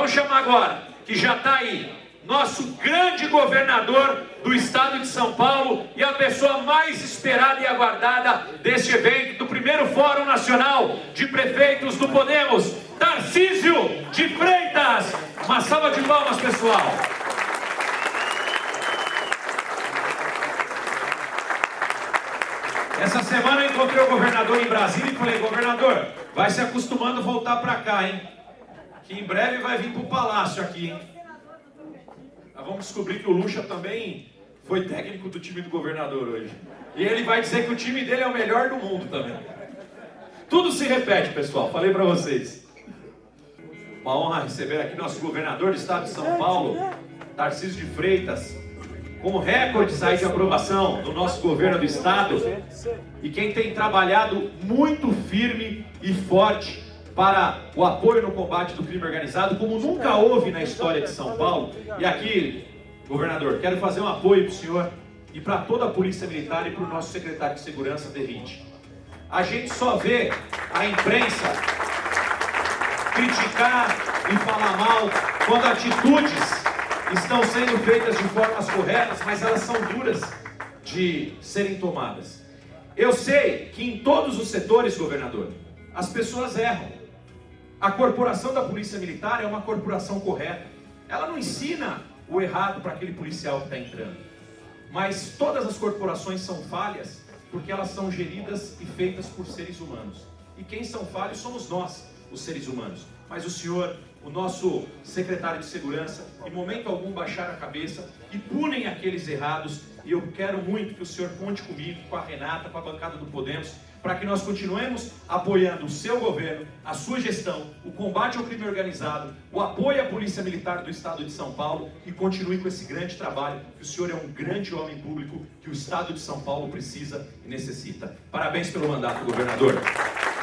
Vamos chamar agora, que já está aí, nosso grande governador do estado de São Paulo e a pessoa mais esperada e aguardada deste evento, do primeiro Fórum Nacional de Prefeitos do Podemos, Tarcísio de Freitas. Uma salva de palmas, pessoal. Essa semana eu encontrei o governador em Brasília e falei: governador, vai se acostumando a voltar para cá, hein? Que em breve vai vir para o palácio aqui, hein? Nós vamos descobrir que o Lucha também foi técnico do time do governador hoje. E ele vai dizer que o time dele é o melhor do mundo também. Tudo se repete, pessoal, falei para vocês. Uma honra receber aqui nosso governador do estado de São Paulo, Tarcísio de Freitas, com recordes aí de aprovação do nosso governo do estado, e quem tem trabalhado muito firme e forte para o apoio no combate do crime organizado, como nunca houve na história de São Paulo. E aqui, governador, quero fazer um apoio para o senhor e para toda a Polícia Militar e para o nosso secretário de Segurança, Derrite. A gente só vê a imprensa criticar e falar mal quando atitudes estão sendo feitas de formas corretas, mas elas são duras de serem tomadas. Eu sei que em todos os setores, governador, as pessoas erram. A corporação da Polícia Militar é uma corporação correta. Ela não ensina o errado para aquele policial que está entrando. Mas todas as corporações são falhas porque elas são geridas e feitas por seres humanos. E quem são falhos somos nós, os seres humanos. Mas o senhor, o nosso secretário de Segurança, em momento algum baixar a cabeça e punem aqueles errados. E eu quero muito que o senhor conte comigo, com a Renata, com a bancada do Podemos, para que nós continuemos apoiando o seu governo, a sua gestão, o combate ao crime organizado, o apoio à Polícia Militar do Estado de São Paulo, e continue com esse grande trabalho, que o senhor é um grande homem público que o Estado de São Paulo precisa e necessita. Parabéns pelo mandato, governador.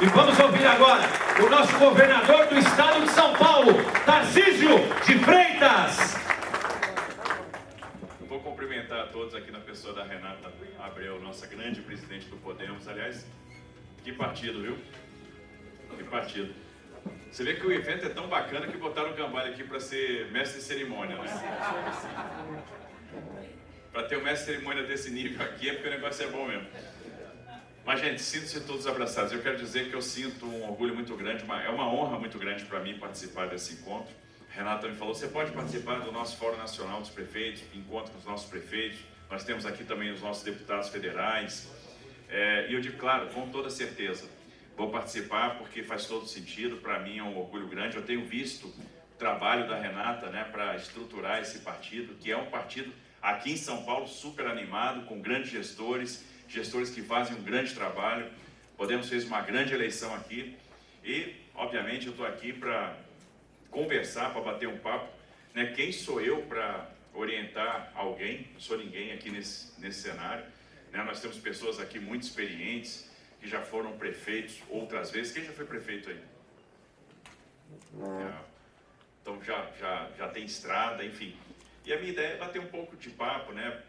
E vamos ouvir agora o nosso governador do Estado de São Paulo, Tarcísio de Freitas. Vou cumprimentar a todos aqui na pessoa da Renata Abreu, nossa grande presidente do Podemos. Aliás, que partido, viu? Que partido. Você vê que o evento é tão bacana que botaram o Gambale aqui para ser mestre de cerimônia, né? Para ter um mestre de cerimônia desse nível aqui é porque o negócio é bom mesmo. Mas, gente, sinto-se todos abraçados. Eu quero dizer que eu sinto um orgulho muito grande, é uma honra muito grande para mim participar desse encontro. Renata me falou: você pode participar do nosso Fórum Nacional dos Prefeitos, encontro com os nossos prefeitos. Nós temos aqui também os nossos deputados federais. E eu digo, claro, com toda certeza, vou participar porque faz todo sentido. Para mim é um orgulho grande. Eu tenho visto o trabalho da Renata, né, para estruturar esse partido, que é um partido aqui em São Paulo super animado, com grandes gestores que fazem um grande trabalho. Podemos fez uma grande eleição aqui e, obviamente, eu estou aqui para conversar, para bater um papo, né? Quem sou eu para orientar alguém? Não sou ninguém aqui nesse cenário, né? Nós temos pessoas aqui muito experientes, que já foram prefeitos outras vezes. Quem já foi prefeito aí? Então já tem estrada, enfim. E a minha ideia é bater um pouco de papo, né?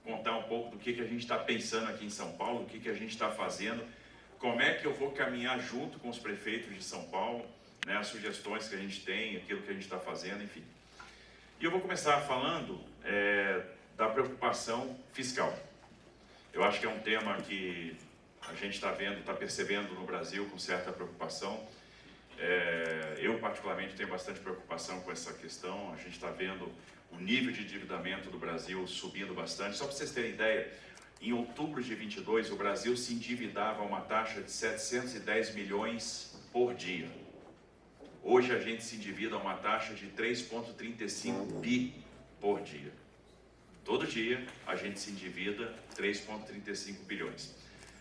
Contar um pouco do que a gente está pensando aqui em São Paulo, o que a gente está fazendo, como é que eu vou caminhar junto com os prefeitos de São Paulo, né, as sugestões que a gente tem, aquilo que a gente está fazendo, enfim. E eu vou começar falando da preocupação fiscal. Eu acho que é um tema que a gente está vendo, está percebendo no Brasil com certa preocupação. Eu, particularmente, tenho bastante preocupação com essa questão. A gente está vendo o nível de endividamento do Brasil subindo bastante. Só para vocês terem ideia, em outubro de 22, o Brasil se endividava a uma taxa de 710 milhões por dia. Hoje a gente se endivida a uma taxa de 3,35 bi por dia. Todo dia a gente se endivida 3,35 bilhões.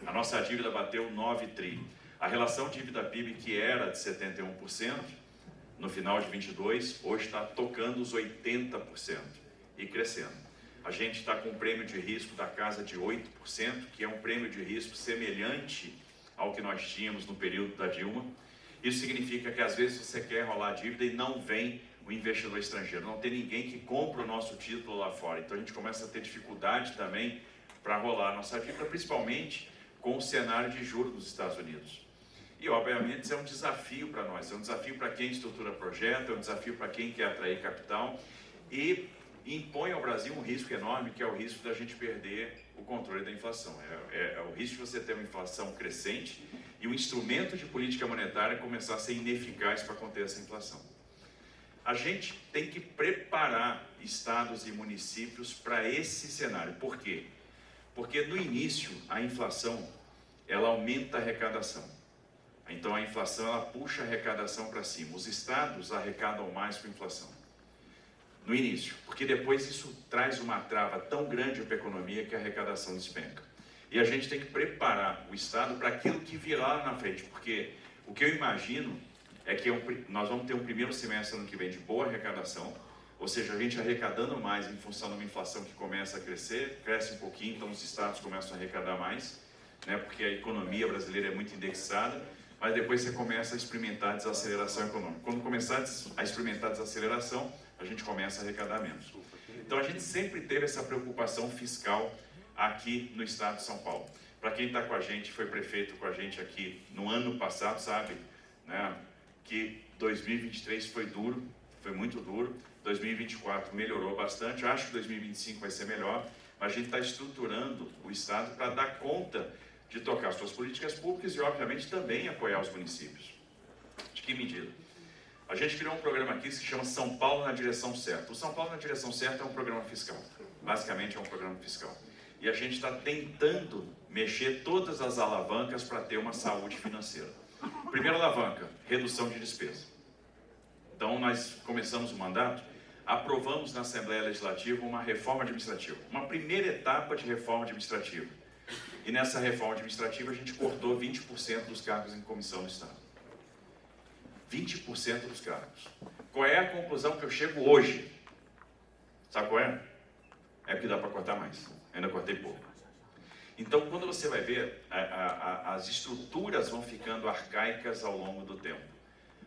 A nossa dívida bateu 9 tri. A relação dívida-PIB, que era de 71%, no final de 22, hoje está tocando os 80% e crescendo. A gente está com um prêmio de risco da casa de 8%, que é um prêmio de risco semelhante ao que nós tínhamos no período da Dilma. Isso significa que às vezes você quer rolar dívida e não vem o investidor estrangeiro, não tem ninguém que compra o nosso título lá fora. Então a gente começa a ter dificuldade também para rolar a nossa dívida, principalmente com o cenário de juros dos Estados Unidos. E, obviamente, isso é um desafio para nós, é um desafio para quem estrutura projeto, é um desafio para quem quer atrair capital e impõe ao Brasil um risco enorme, que é o risco da gente perder o controle da inflação. É o risco de você ter uma inflação crescente e o instrumento de política monetária começar a ser ineficaz para conter essa inflação. A gente tem que preparar estados e municípios para esse cenário. Por quê? Porque no início a inflação ela aumenta a arrecadação. Então a inflação ela puxa a arrecadação para cima. Os estados arrecadam mais com a inflação. No início, porque depois isso traz uma trava tão grande para a economia que a arrecadação despenca. E a gente tem que preparar o Estado para aquilo que virá lá na frente, porque o que eu imagino é que nós vamos ter um primeiro semestre ano que vem de boa arrecadação, ou seja, a gente arrecadando mais em função de uma inflação que começa a crescer, cresce um pouquinho, então os estados começam a arrecadar mais, né, porque a economia brasileira é muito indexada, mas depois você começa a experimentar a desaceleração econômica. Quando começar a experimentar a desaceleração, a gente começa a arrecadar menos. Então a gente sempre teve essa preocupação fiscal aqui no estado de São Paulo. Para quem está com a gente, foi prefeito com a gente aqui no ano passado, sabe, né, que 2023 foi duro, foi muito duro, 2024 melhorou bastante, eu acho que 2025 vai ser melhor, mas a gente está estruturando o estado para dar conta de tocar suas políticas públicas e, obviamente, também apoiar os municípios. De que medida? A gente criou um programa aqui que se chama São Paulo na Direção Certa. O São Paulo na Direção Certa é um programa fiscal. Basicamente é um programa fiscal. E a gente está tentando mexer todas as alavancas para ter uma saúde financeira. Primeira alavanca, redução de despesa. Então nós começamos o mandato, aprovamos na Assembleia Legislativa uma reforma administrativa. Uma primeira etapa de reforma administrativa. E nessa reforma administrativa a gente cortou 20% dos cargos em comissão do Estado. 20% dos cargos. Qual é a conclusão que eu chego hoje? Sabe qual é? É que dá para cortar mais. Ainda cortei pouco. Então, quando você vai ver, as estruturas vão ficando arcaicas ao longo do tempo.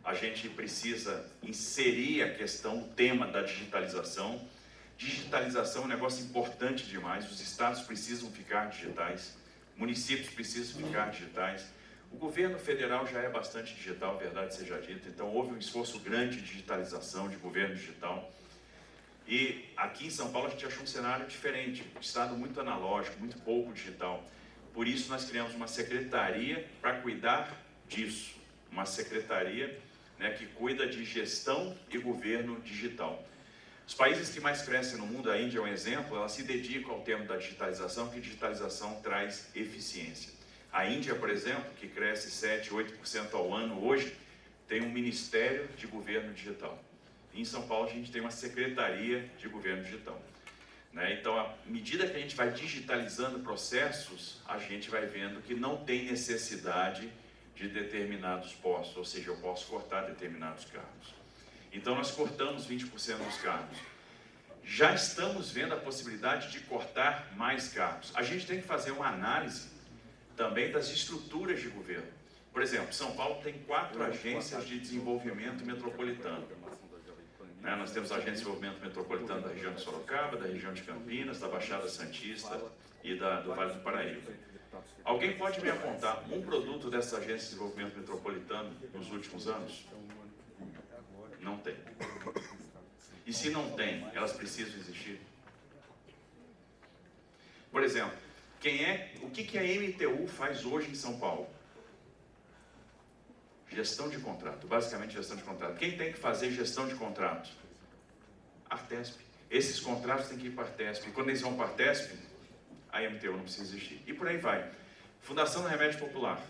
A gente precisa inserir a questão, o tema da digitalização. Digitalização é um negócio importante demais. Os estados precisam ficar digitais. Municípios precisam ficar digitais. O governo federal já é bastante digital, verdade seja dita, então houve um esforço grande de digitalização, de governo digital. E aqui em São Paulo a gente achou um cenário diferente, um estado muito analógico, muito pouco digital. Por isso nós criamos uma secretaria para cuidar disso, uma secretaria, né, que cuida de gestão e governo digital. Os países que mais crescem no mundo, a Índia é um exemplo, ela se dedica ao tema da digitalização, que digitalização traz eficiência. A Índia, por exemplo, que cresce 7, 8% ao ano hoje, tem um Ministério de Governo Digital. Em São Paulo a gente tem uma Secretaria de Governo Digital. Né? Então, à medida que a gente vai digitalizando processos, a gente vai vendo que não tem necessidade de determinados postos, ou seja, eu posso cortar determinados cargos. Então, nós cortamos 20% dos cargos. Já estamos vendo a possibilidade de cortar mais cargos. A gente tem que fazer uma análise também das estruturas de governo. Por exemplo, São Paulo tem 4 agências de desenvolvimento metropolitano. Né? Nós temos a Agência de Desenvolvimento Metropolitano da região de Sorocaba, da região de Campinas, da Baixada Santista e do Vale do Paraíba. Alguém pode me apontar um produto dessa Agência de Desenvolvimento Metropolitano nos últimos anos? Não tem. E se não tem, elas precisam existir? Por exemplo, o que a MTU faz hoje em São Paulo? Gestão de contrato, basicamente gestão de contrato. Quem tem que fazer gestão de contrato? Artesp. Esses contratos têm que ir para a Artesp. E quando eles vão para a Artesp, a MTU não precisa existir. E por aí vai. Fundação do Remédio Popular.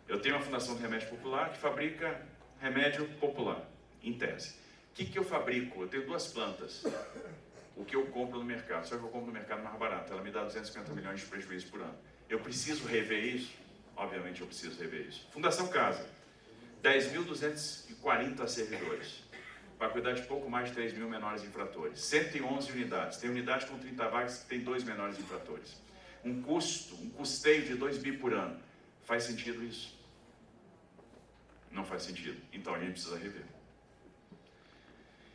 Eu tenho uma Fundação do Remédio Popular que fabrica remédio popular, em tese. O que eu fabrico? Eu tenho 2 plantas. O que eu compro no mercado, só que eu compro no mercado mais barato, ela me dá 250 milhões de prejuízo por ano. Eu preciso rever isso? Obviamente eu preciso rever isso. Fundação Casa, 10.240 servidores, para cuidar de pouco mais de 3.000 menores infratores. 111 unidades, tem unidade com 30 vagas que tem 2 menores infratores. Um custeio de 2 bi por ano. Faz sentido isso? Não faz sentido. Então a gente precisa rever.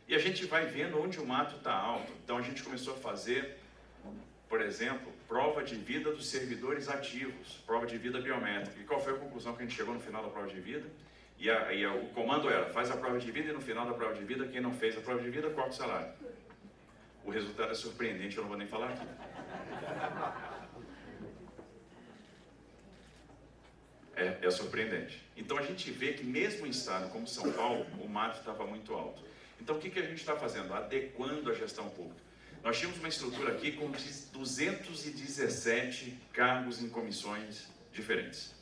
E a gente vai vendo onde o mato está alto. Então a gente começou a fazer, por exemplo, prova de vida dos servidores ativos, prova de vida biométrica. E qual foi a conclusão que a gente chegou no final da prova de vida? O comando era, faz a prova de vida e no final da prova de vida, quem não fez a prova de vida, corta o salário. O resultado é surpreendente, eu não vou nem falar aqui. É surpreendente. Então a gente vê que mesmo em estado como São Paulo, o mato estava muito alto. Então o que a gente está fazendo? Adequando a gestão pública. Nós tínhamos uma estrutura aqui com 217 cargos em comissões diferentes.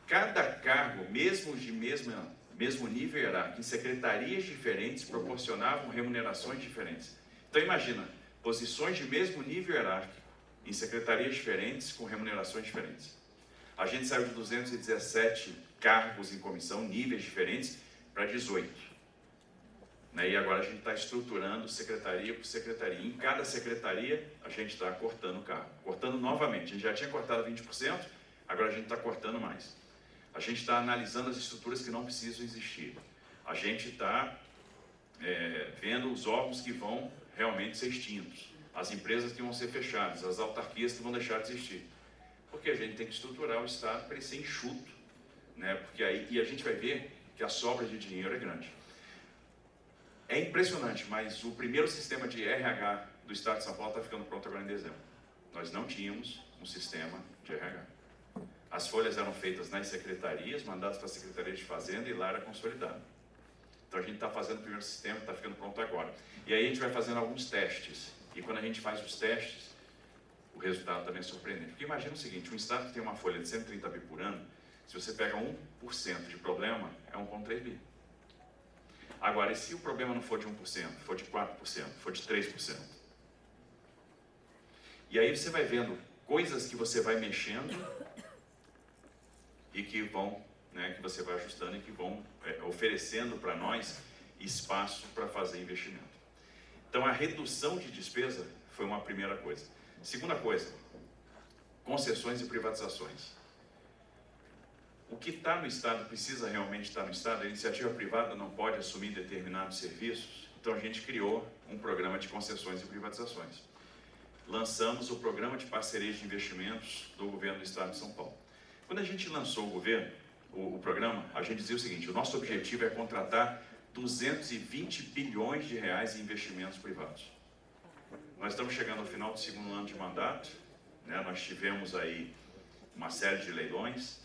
Cada cargo, mesmo de mesmo nível hierárquico, em secretarias diferentes, proporcionavam remunerações diferentes. Então imagina, posições de mesmo nível hierárquico, em secretarias diferentes, com remunerações diferentes. A gente saiu de 217 cargos em comissão, níveis diferentes, para 18. E agora a gente está estruturando secretaria por secretaria. Em cada secretaria, a gente está cortando cargo. Cortando novamente. A gente já tinha cortado 20%, agora a gente está cortando mais. A gente está analisando as estruturas que não precisam existir. A gente está vendo os órgãos que vão realmente ser extintos. As empresas que vão ser fechadas, as autarquias que vão deixar de existir. Porque a gente tem que estruturar o Estado para ele ser enxuto, Porque aí a gente vai ver que a sobra de dinheiro é grande. É impressionante, mas o primeiro sistema de RH do Estado de São Paulo está ficando pronto agora em dezembro. Nós não tínhamos um sistema de RH. As folhas eram feitas nas secretarias, mandadas para a Secretaria de Fazenda e lá era consolidado. Então a gente está fazendo o primeiro sistema, está ficando pronto agora. E aí a gente vai fazendo alguns testes. E quando a gente faz os testes, o resultado também é surpreendente. Porque imagina o seguinte, um estado que tem uma folha de 130 bi por ano, se você pega 1% de problema, é 1,3 bi. Agora, e se o problema não for de 1%, for de 4%, for de 3%? E aí você vai vendo coisas que você vai mexendo e que vão, que você vai ajustando e que vão oferecendo para nós espaço para fazer investimento. Então, a redução de despesa foi uma primeira coisa. Segunda coisa, concessões e privatizações. O que está no Estado precisa realmente estar no Estado. A iniciativa privada não pode assumir determinados serviços. Então a gente criou um programa de concessões e privatizações. Lançamos o programa de parcerias de investimentos do governo do Estado de São Paulo. Quando a gente lançou o programa, a gente dizia o seguinte, o nosso objetivo é contratar 220 bilhões de reais em investimentos privados. Nós estamos chegando ao final do segundo ano de mandato, Nós tivemos aí uma série de leilões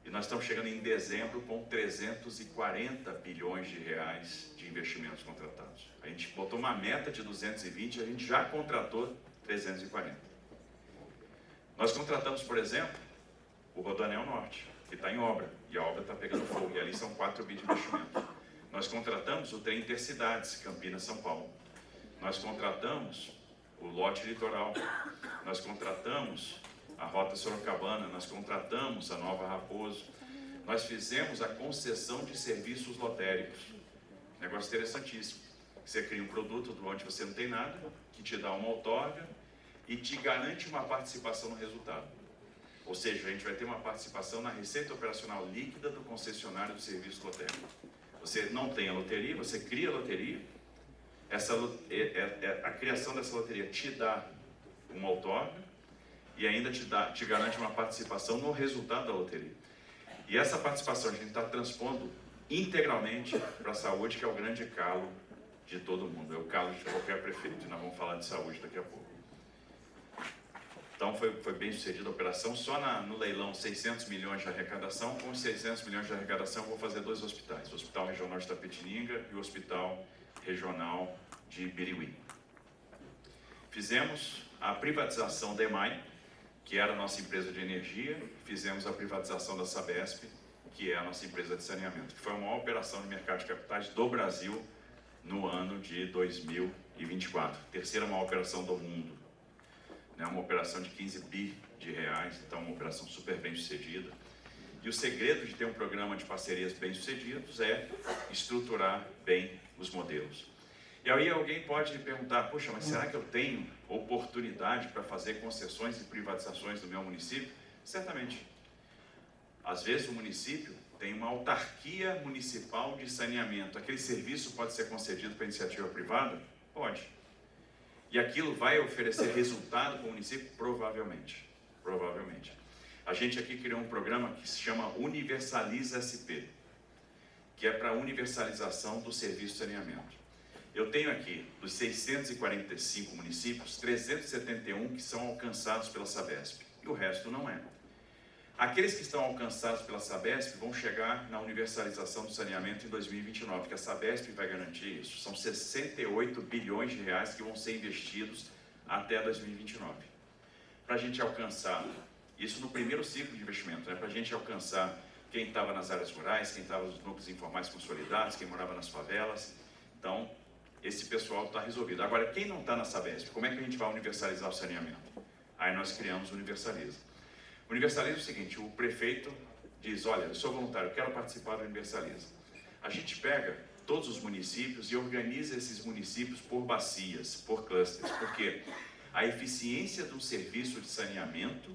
e nós estamos chegando em dezembro com 340 bilhões de reais de investimentos contratados. A gente botou uma meta de 220, a gente já contratou 340. Nós contratamos, por exemplo, o Rodoanel Norte, que está em obra, e a obra está pegando fogo, e ali são 4 bi de investimento. Nós contratamos o trem Intercidades, Campinas-São Paulo. Nós contratamos o lote litoral, nós contratamos a Rota Sorocabana, nós contratamos a Nova Raposo, nós fizemos a concessão de serviços lotéricos. Negócio interessantíssimo. Você cria um produto de onde você não tem nada, que te dá uma outorga e te garante uma participação no resultado. Ou seja, a gente vai ter uma participação na receita operacional líquida do concessionário do serviço lotérico. Você não tem a loteria, você cria a loteria. A criação dessa loteria te dá uma outorga e ainda te garante uma participação no resultado da loteria. E essa participação a gente está transpondo integralmente para a saúde, que é o grande calo de todo mundo, é o calo de qualquer prefeito, e nós vamos falar de saúde daqui a pouco. Então foi bem sucedida a operação, só no leilão 600 milhões de arrecadação, com os 600 milhões de arrecadação eu vou fazer 2 hospitais, o Hospital Regional de Itapetininga e o Hospital Regional de Birigui. Fizemos a privatização da EMAI, que era a nossa empresa de energia, fizemos a privatização da Sabesp, que é a nossa empresa de saneamento, que foi a maior operação de mercado de capitais do Brasil no ano de 2024, terceira maior operação do mundo, uma operação de 15 bi de reais, então uma operação super bem sucedida. E o segredo de ter um programa de parcerias bem sucedidos é estruturar bem os modelos. E aí alguém pode perguntar, poxa, mas será que eu tenho oportunidade para fazer concessões e privatizações no meu município? Certamente. Às vezes o município tem uma autarquia municipal de saneamento. Aquele serviço pode ser concedido para iniciativa privada? Pode. E aquilo vai oferecer resultado para o município? Provavelmente. Provavelmente. A gente aqui criou um programa que se chama Universaliza SP, que é para a universalização do serviço de saneamento. Eu tenho aqui, dos 645 municípios, 371 que são alcançados pela Sabesp, e o resto não é. Aqueles que estão alcançados pela Sabesp vão chegar na universalização do saneamento em 2029, que a Sabesp vai garantir isso. São 68 bilhões de reais que vão ser investidos até 2029. Para a gente alcançar, isso no primeiro ciclo de investimento, né? Para a gente alcançar quem estava nas áreas rurais, quem estava nos núcleos informais consolidados, quem morava nas favelas. Então, esse pessoal está resolvido. Agora, quem não está na Sabesp, como é que a gente vai universalizar o saneamento? Aí nós criamos o Universaliza. O Universaliza é o seguinte, o prefeito diz, olha, eu sou voluntário, eu quero participar do Universaliza. A gente pega todos os municípios e organiza esses municípios por bacias, por clusters, porque a eficiência do serviço de saneamento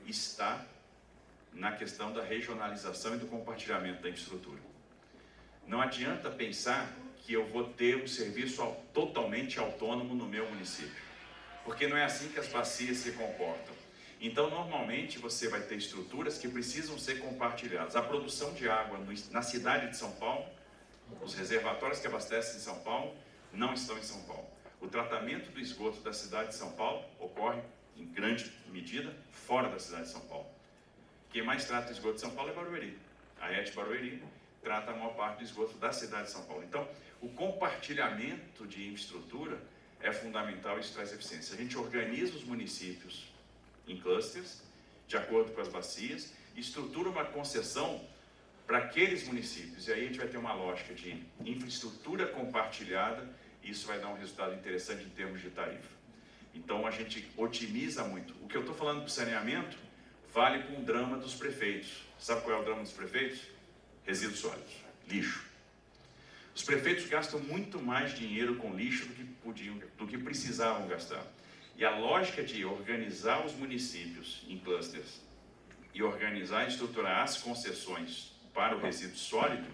está na questão da regionalização e do compartilhamento da infraestrutura. Não adianta pensar que eu vou ter um serviço totalmente autônomo no meu município, porque não é assim que as bacias se comportam. Então, normalmente, você vai ter estruturas que precisam ser compartilhadas. A produção de água na cidade de São Paulo, os reservatórios que abastecem São Paulo, não estão em São Paulo. O tratamento do esgoto da cidade de São Paulo ocorre, em grande medida, fora da cidade de São Paulo. Quem mais trata o esgoto de São Paulo é Barueri. A ET Barueri trata a maior parte do esgoto da cidade de São Paulo. Então, o compartilhamento de infraestrutura é fundamental e isso traz eficiência. A gente organiza os municípios em clusters, de acordo com as bacias, estrutura uma concessão para aqueles municípios. E aí a gente vai ter uma lógica de infraestrutura compartilhada e isso vai dar um resultado interessante em termos de tarifa. Então, a gente otimiza muito. O que eu estou falando para o saneamento vale com o drama dos prefeitos. Sabe qual é o drama dos prefeitos? Resíduos sólidos, lixo. Os prefeitos gastam muito mais dinheiro com lixo do que precisavam gastar. E a lógica de organizar os municípios em clusters e organizar e estruturar as concessões para o resíduo sólido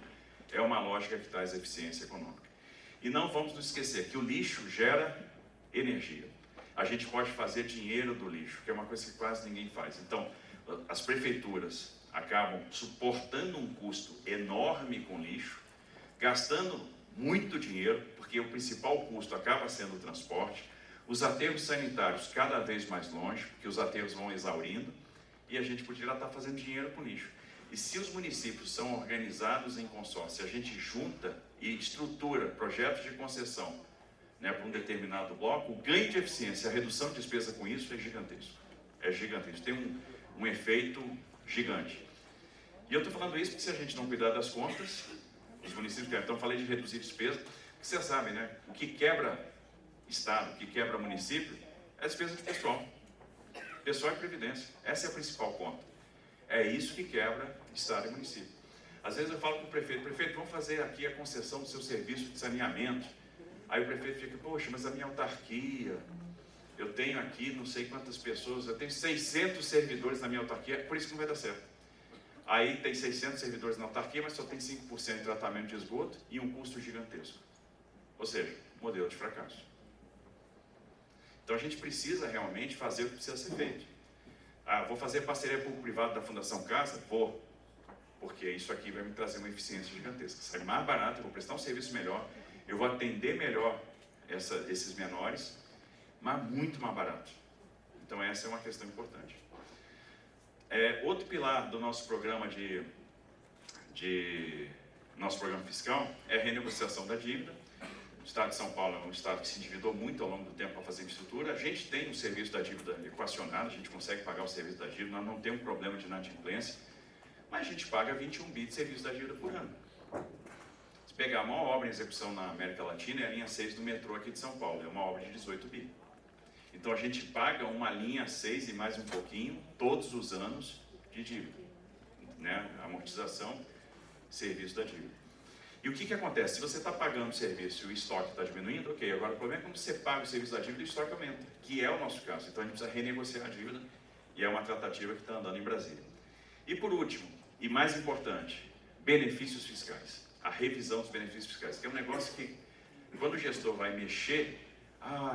é uma lógica que traz eficiência econômica. E não vamos nos esquecer que o lixo gera energia. A gente pode fazer dinheiro do lixo, que é uma coisa que quase ninguém faz. Então, as prefeituras acabam suportando um custo enorme com lixo, gastando muito dinheiro, porque o principal custo acaba sendo o transporte, os aterros sanitários cada vez mais longe, porque os aterros vão exaurindo, e a gente poderia estar fazendo dinheiro com lixo. E se os municípios são organizados em consórcio, a gente junta e estrutura projetos de concessão, né, para um determinado bloco, o ganho de eficiência, a redução de despesa com isso é gigantesco. É gigantesco, tem um efeito gigante. E eu estou falando isso porque se a gente não cuidar das contas, os municípios querem. Então, eu falei de reduzir despesa, porque vocês sabem, né? O que quebra Estado, o que quebra município, é a despesa de pessoal. Pessoal e previdência. Essa é a principal conta. É isso que quebra Estado e município. Às vezes eu falo com o prefeito, vamos fazer aqui a concessão do seu serviço de saneamento. Aí o prefeito fica, poxa, mas a minha autarquia, eu tenho aqui não sei quantas pessoas, eu tenho 600 servidores na minha autarquia, por isso que não vai dar certo. Aí tem 600 servidores na autarquia, mas só tem 5% de tratamento de esgoto e um custo gigantesco. Ou seja, modelo de fracasso. Então a gente precisa realmente fazer o que precisa ser feito. Ah, vou fazer parceria público-privada da Fundação Casa? Vou. Porque isso aqui vai me trazer uma eficiência gigantesca. Sai mais barato, eu vou prestar um serviço melhor, eu vou atender melhor esses menores, mas muito mais barato. Então essa é uma questão importante. Outro pilar do nosso programa nosso programa fiscal é a renegociação da dívida. O Estado de São Paulo é um Estado que se endividou muito ao longo do tempo para fazer infraestrutura. A gente tem um serviço da dívida equacionado, a gente consegue pagar o serviço da dívida, nós não temos um problema de inadimplência, mas a gente paga 21 bi de serviço da dívida por ano. Se pegar a maior obra em execução na América Latina é a linha 6 do metrô aqui de São Paulo, é uma obra de 18 bi. Então a gente paga uma linha 6 e mais um pouquinho todos os anos de dívida, né? Amortização, serviço da dívida. E o que acontece? Se você está pagando o serviço e o estoque está diminuindo, ok, agora o problema é quando você paga o serviço da dívida e o estoque aumenta, que é o nosso caso. Então a gente precisa renegociar a dívida e é uma tratativa que está andando em Brasília. E por último, e mais importante, benefícios fiscais. A revisão dos benefícios fiscais, que é um negócio que, quando o gestor vai mexer,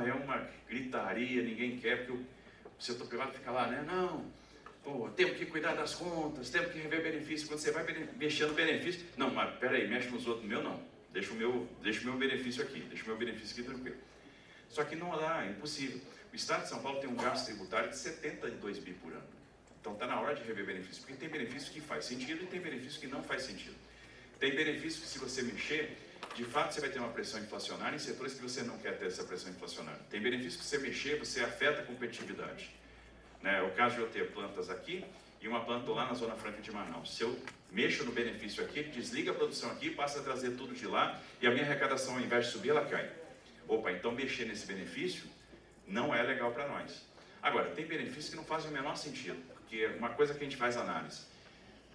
é uma gritaria, ninguém quer, porque o setor privado fica lá, né? Não, pô, temos que cuidar das contas, temos que rever benefício. Quando você vai mexer no benefício, não, mas peraí, mexe nos outros, meu não. Deixa o meu benefício aqui, tranquilo. Só que não dá, é impossível. O Estado de São Paulo tem um gasto tributário de 72 bi por ano. Então está na hora de rever benefício, porque tem benefício que faz sentido e tem benefício que não faz sentido. Tem benefício que, se você mexer, de fato você vai ter uma pressão inflacionária em setores que você não quer ter essa pressão inflacionária. Tem benefício que, se você mexer, você afeta a competitividade. Né? É o caso de eu ter plantas aqui e uma planta lá na Zona Franca de Manaus. Se eu mexo no benefício aqui, desliga a produção aqui, passa a trazer tudo de lá e a minha arrecadação, ao invés de subir, ela cai. Opa, então mexer nesse benefício não é legal para nós. Agora, tem benefícios que não fazem o menor sentido, porque é uma coisa que a gente faz análise.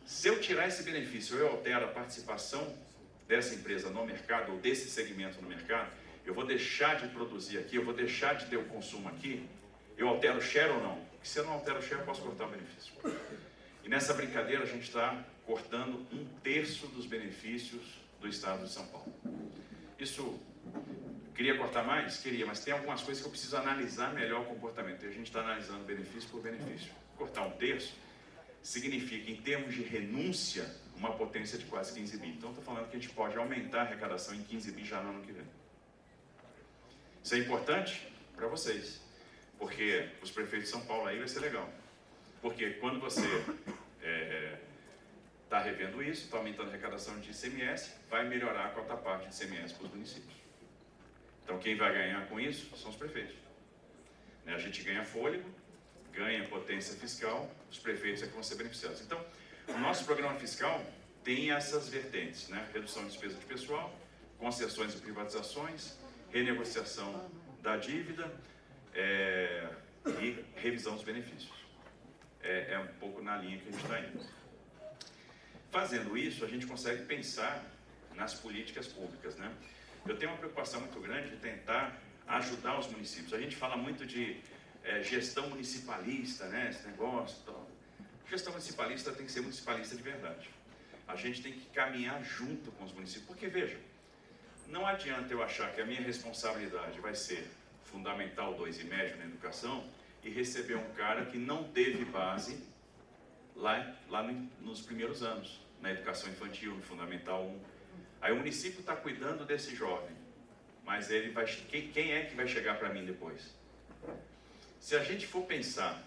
Se eu tirar esse benefício, eu altero a participação dessa empresa no mercado, ou desse segmento no mercado, eu vou deixar de produzir aqui, eu vou deixar de ter o consumo aqui, eu altero o share ou não? Porque se eu não altero o share, eu posso cortar o benefício. E nessa brincadeira, a gente está cortando 1/3 dos benefícios do Estado de São Paulo. Isso, queria cortar mais? Queria, mas tem algumas coisas que eu preciso analisar melhor o comportamento. E a gente está analisando benefício por benefício. Cortar 1/3 significa, em termos de renúncia, uma potência de quase 15 bi. Então, estou falando que a gente pode aumentar a arrecadação em 15 bi já no ano que vem. Isso é importante para vocês, porque os prefeitos de São Paulo aí vai ser legal. Porque quando você está revendo isso, está aumentando a arrecadação de ICMS, vai melhorar a cota parte de ICMS para os municípios. Então, quem vai ganhar com isso são os prefeitos. Né? A gente ganha fôlego, ganha potência fiscal, os prefeitos é que vão ser beneficiados. Então, o nosso programa fiscal tem essas vertentes, né? Redução de despesa de pessoal, concessões e privatizações, renegociação da dívida e revisão dos benefícios. É um pouco na linha que a gente está indo. Fazendo isso, a gente consegue pensar nas políticas públicas, né? Eu tenho uma preocupação muito grande de tentar ajudar os municípios. A gente fala muito de gestão municipalista, né? Esse negócio e tal. Gestão municipalista tem que ser municipalista de verdade. A gente tem que caminhar junto com os municípios. Porque, veja, não adianta eu achar que a minha responsabilidade vai ser fundamental 2 e médio na educação e receber um cara que não teve base lá nos primeiros anos, na educação infantil, no Fundamental 1. Aí o município está cuidando desse jovem, mas ele vai, quem é que vai chegar para mim depois? Se a gente for pensar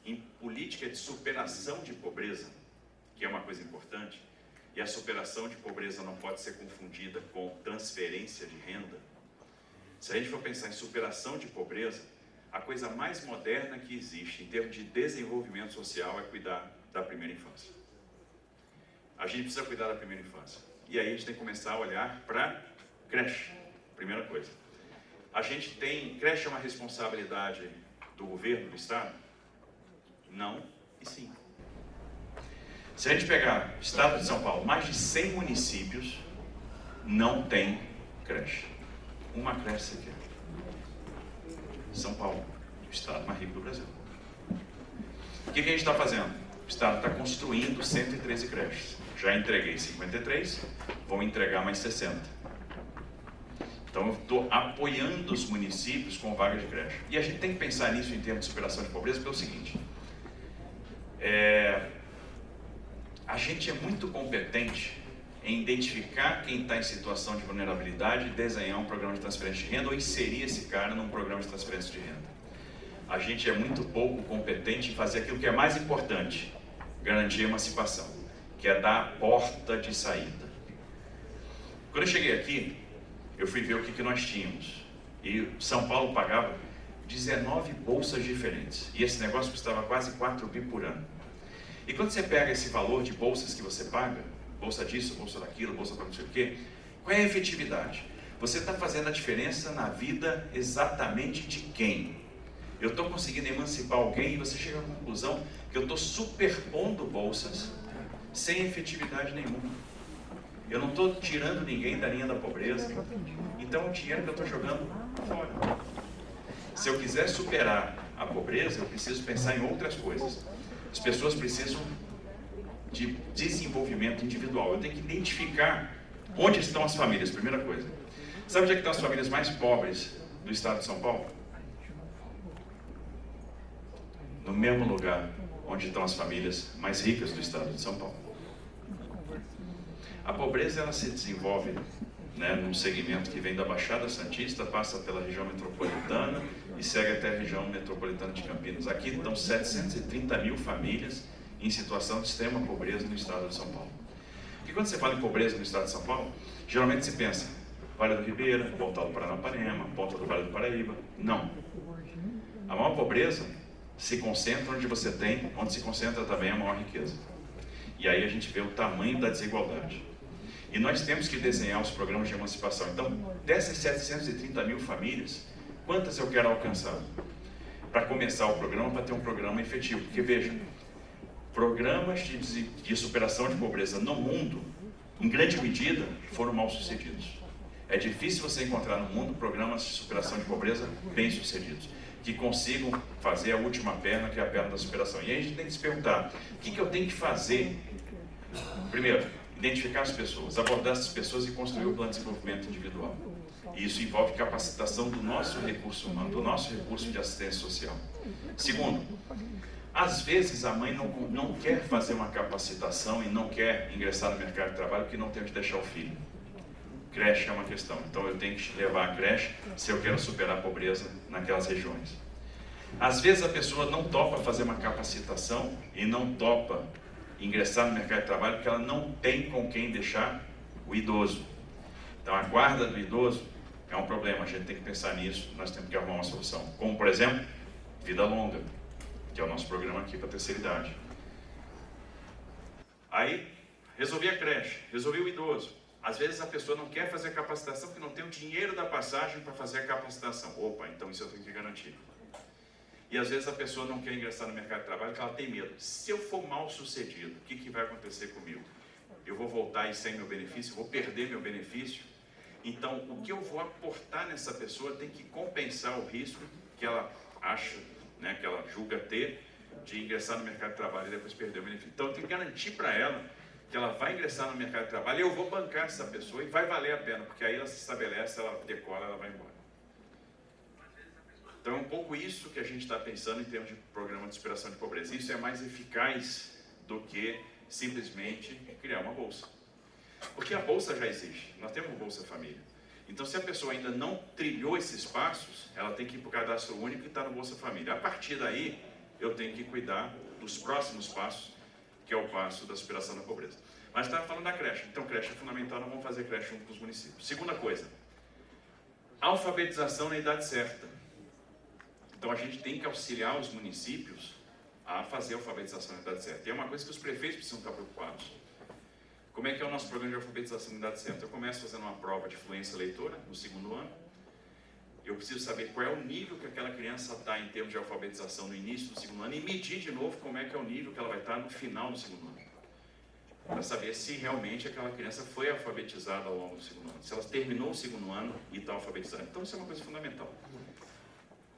em política de superação de pobreza, que é uma coisa importante, e a superação de pobreza não pode ser confundida com transferência de renda. Se a gente for pensar em superação de pobreza, a coisa mais moderna que existe em termos de desenvolvimento social é cuidar da primeira infância. A gente precisa cuidar da primeira infância. E aí a gente tem que começar a olhar para creche, primeira coisa. A gente tem, creche é uma responsabilidade do governo, do Estado? Não e sim. Se a gente pegar o Estado de São Paulo, mais de 100 municípios não tem creche. Uma creche sequer. São Paulo, o Estado mais rico do Brasil. O que a gente está fazendo? O Estado está construindo 113 creches. Já entreguei 53, vou entregar mais 60. Então eu estou apoiando os municípios com vagas de creche. E a gente tem que pensar nisso em termos de superação de pobreza, porque é o seguinte, a gente é muito competente em identificar quem está em situação de vulnerabilidade e desenhar um programa de transferência de renda ou inserir esse cara num programa de transferência de renda. A gente é muito pouco competente em fazer aquilo que é mais importante, garantir a emancipação, que é dar a porta de saída. Quando eu cheguei aqui, eu fui ver o que nós tínhamos. E São Paulo pagava 19 bolsas diferentes. E esse negócio custava quase 4 bi por ano. E quando você pega esse valor de bolsas que você paga, bolsa disso, bolsa daquilo, bolsa para não sei o quê, qual é a efetividade? Você está fazendo a diferença na vida exatamente de quem? Eu estou conseguindo emancipar alguém e você chega à conclusão que eu estou superpondo bolsas sem efetividade nenhuma. Eu não estou tirando ninguém da linha da pobreza. Então o dinheiro que eu estou jogando fora. Se eu quiser superar a pobreza, eu preciso pensar em outras coisas. As pessoas precisam de desenvolvimento individual. Eu tenho que identificar onde estão as famílias, primeira coisa. Sabe onde é que estão as famílias mais pobres do estado de São Paulo? No mesmo lugar onde estão as famílias mais ricas do estado de São Paulo. A pobreza, ela se desenvolve, né, num segmento que vem da Baixada Santista, passa pela região metropolitana e segue até a região metropolitana de Campinas. Aqui estão 730 mil famílias em situação de extrema pobreza no estado de São Paulo. Porque quando você fala em pobreza no estado de São Paulo, geralmente se pensa Vale do Ribeira, Pontal do Paranapanema, Ponta do Vale do Paraíba. Não. A maior pobreza se concentra onde se concentra também a maior riqueza. E aí a gente vê o tamanho da desigualdade. E nós temos que desenhar os programas de emancipação. Então, dessas 730 mil famílias, quantas eu quero alcançar? Para começar o programa, para ter um programa efetivo. Porque veja, programas de superação de pobreza no mundo, em grande medida, foram mal sucedidos. É difícil você encontrar no mundo programas de superação de pobreza bem sucedidos, que consigam fazer a última perna, que é a perna da superação. E aí a gente tem que se perguntar, o que eu tenho que fazer? Primeiro, identificar as pessoas, abordar essas pessoas e construir o plano de desenvolvimento individual. E isso envolve capacitação do nosso recurso humano, do nosso recurso de assistência social. Segundo, às vezes a mãe não quer fazer uma capacitação e não quer ingressar no mercado de trabalho porque não tem onde deixar o filho. Creche é uma questão, então eu tenho que levar a creche se eu quero superar a pobreza naquelas regiões. Às vezes a pessoa não topa fazer uma capacitação e não topa ingressar no mercado de trabalho porque ela não tem com quem deixar o idoso. Então a guarda do idoso é um problema, a gente tem que pensar nisso, nós temos que arrumar uma solução. Como, por exemplo, Vida Longa, que é o nosso programa aqui para a terceira idade. Aí, resolvi a creche, resolvi o idoso. Às vezes a pessoa não quer fazer a capacitação porque não tem o dinheiro da passagem para fazer a capacitação. Opa, então isso eu tenho que garantir. E às vezes a pessoa não quer ingressar no mercado de trabalho porque ela tem medo. Se eu for mal sucedido, o que vai acontecer comigo? Eu vou voltar aí sem meu benefício, vou perder meu benefício. Então, o que eu vou aportar nessa pessoa tem que compensar o risco que ela acha, né, que ela julga ter de ingressar no mercado de trabalho e depois perder o benefício. Então, eu tenho que garantir para ela que ela vai ingressar no mercado de trabalho e eu vou bancar essa pessoa e vai valer a pena, porque aí ela se estabelece, ela decola, ela vai embora. Então é um pouco isso que a gente está pensando em termos de programa de superação de pobreza. Isso é mais eficaz do que simplesmente criar uma bolsa. Porque a bolsa já existe, nós temos uma Bolsa Família. Então se a pessoa ainda não trilhou esses passos, ela tem que ir para o cadastro único e está no Bolsa Família. A partir daí, eu tenho que cuidar dos próximos passos, que é o passo da superação da pobreza. Mas estava falando da creche. Então, creche é fundamental, nós vamos fazer creche junto com os municípios. Segunda coisa, alfabetização na idade certa. Então, a gente tem que auxiliar os municípios a fazer a alfabetização na idade certa. E é uma coisa que os prefeitos precisam estar preocupados. Como é que é o nosso programa de alfabetização na idade certa? Eu começo fazendo uma prova de fluência leitora no segundo ano. Eu preciso saber qual é o nível que aquela criança está em termos de alfabetização no início do segundo ano e medir de novo como é que é o nível que ela vai estar no final do segundo ano. Para saber se realmente aquela criança foi alfabetizada ao longo do segundo ano. Se ela terminou o segundo ano e está alfabetizada. Então isso é uma coisa fundamental.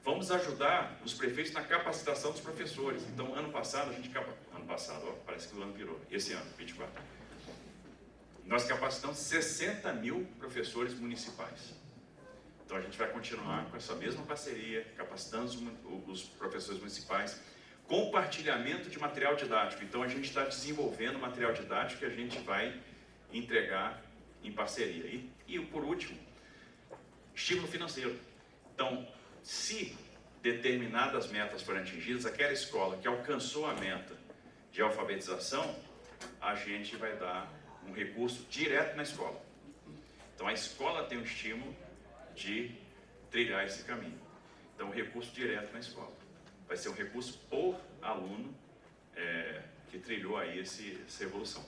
Vamos ajudar os prefeitos na capacitação dos professores. Então ano passado, parece que o ano virou. Esse ano, 24. Nós capacitamos 60 mil professores municipais. Então a gente vai continuar com essa mesma parceria, capacitando os professores municipais, compartilhamento de material didático. Então a gente está desenvolvendo material didático que a gente vai entregar em parceria. E por último, estímulo financeiro. Então, se determinadas metas forem atingidas, aquela escola que alcançou a meta de alfabetização, a gente vai dar um recurso direto na escola. Então a escola tem um estímulo de trilhar esse caminho. Então, recurso direto na escola. Vai ser um recurso por aluno que trilhou aí essa evolução.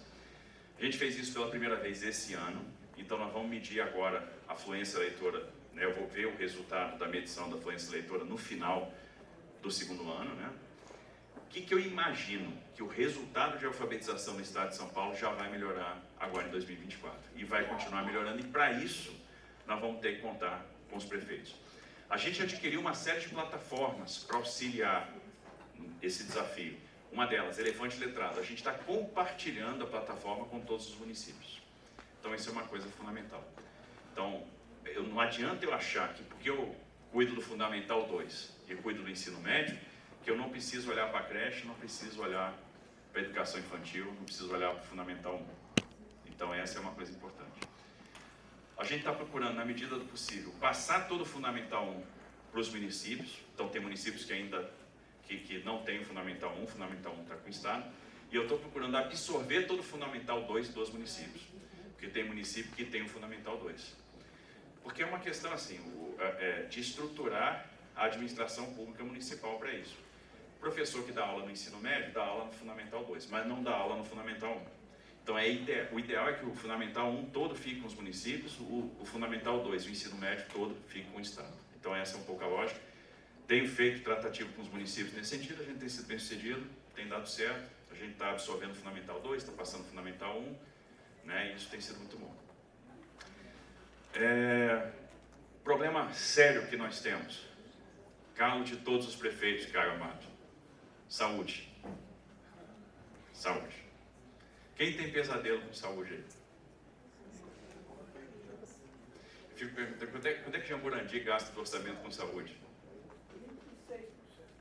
A gente fez isso pela primeira vez esse ano, então nós vamos medir agora a fluência leitora, né? Eu vou ver o resultado da medição da fluência leitora no final do segundo ano, né? O que eu imagino? Que o resultado de alfabetização no estado de São Paulo já vai melhorar agora em 2024. E vai continuar melhorando, e para isso nós vamos ter que contar com os prefeitos. A gente adquiriu uma série de plataformas para auxiliar esse desafio. Uma delas, Elefante Letrado. A gente está compartilhando a plataforma com todos os municípios. Então isso é uma coisa fundamental. Então, não adianta eu achar que porque eu cuido do Fundamental 2 e cuido do ensino médio, que eu não preciso olhar para a creche, não preciso olhar para a educação infantil, não preciso olhar para o Fundamental 1. Então essa é uma coisa importante. A gente está procurando, na medida do possível, passar todo o Fundamental 1 para os municípios. Então tem municípios que ainda que não tem o Fundamental 1, o Fundamental 1 está com o Estado. E eu estou procurando absorver todo o Fundamental 2 dos municípios. Porque tem município que tem o Fundamental 2. Porque é uma questão assim, de estruturar a administração pública municipal para isso. O professor que dá aula no ensino médio, dá aula no Fundamental 2, mas não dá aula no Fundamental 1. Então o ideal é que o Fundamental 1 todo fique com os municípios, o Fundamental 2, o ensino médio todo, fique com o Estado. Então essa é um pouco a lógica. Tenho feito tratativo com os municípios nesse sentido, a gente tem sido bem sucedido, tem dado certo, a gente está absorvendo o Fundamental 2, está passando o Fundamental 1, né, e isso tem sido muito bom. Problema sério que nós temos, calo de todos os prefeitos, Caio Amado, saúde. Saúde. Quem tem pesadelo com saúde aí? Eu fico perguntando, quanto é que Jamburandi gasta do orçamento com saúde?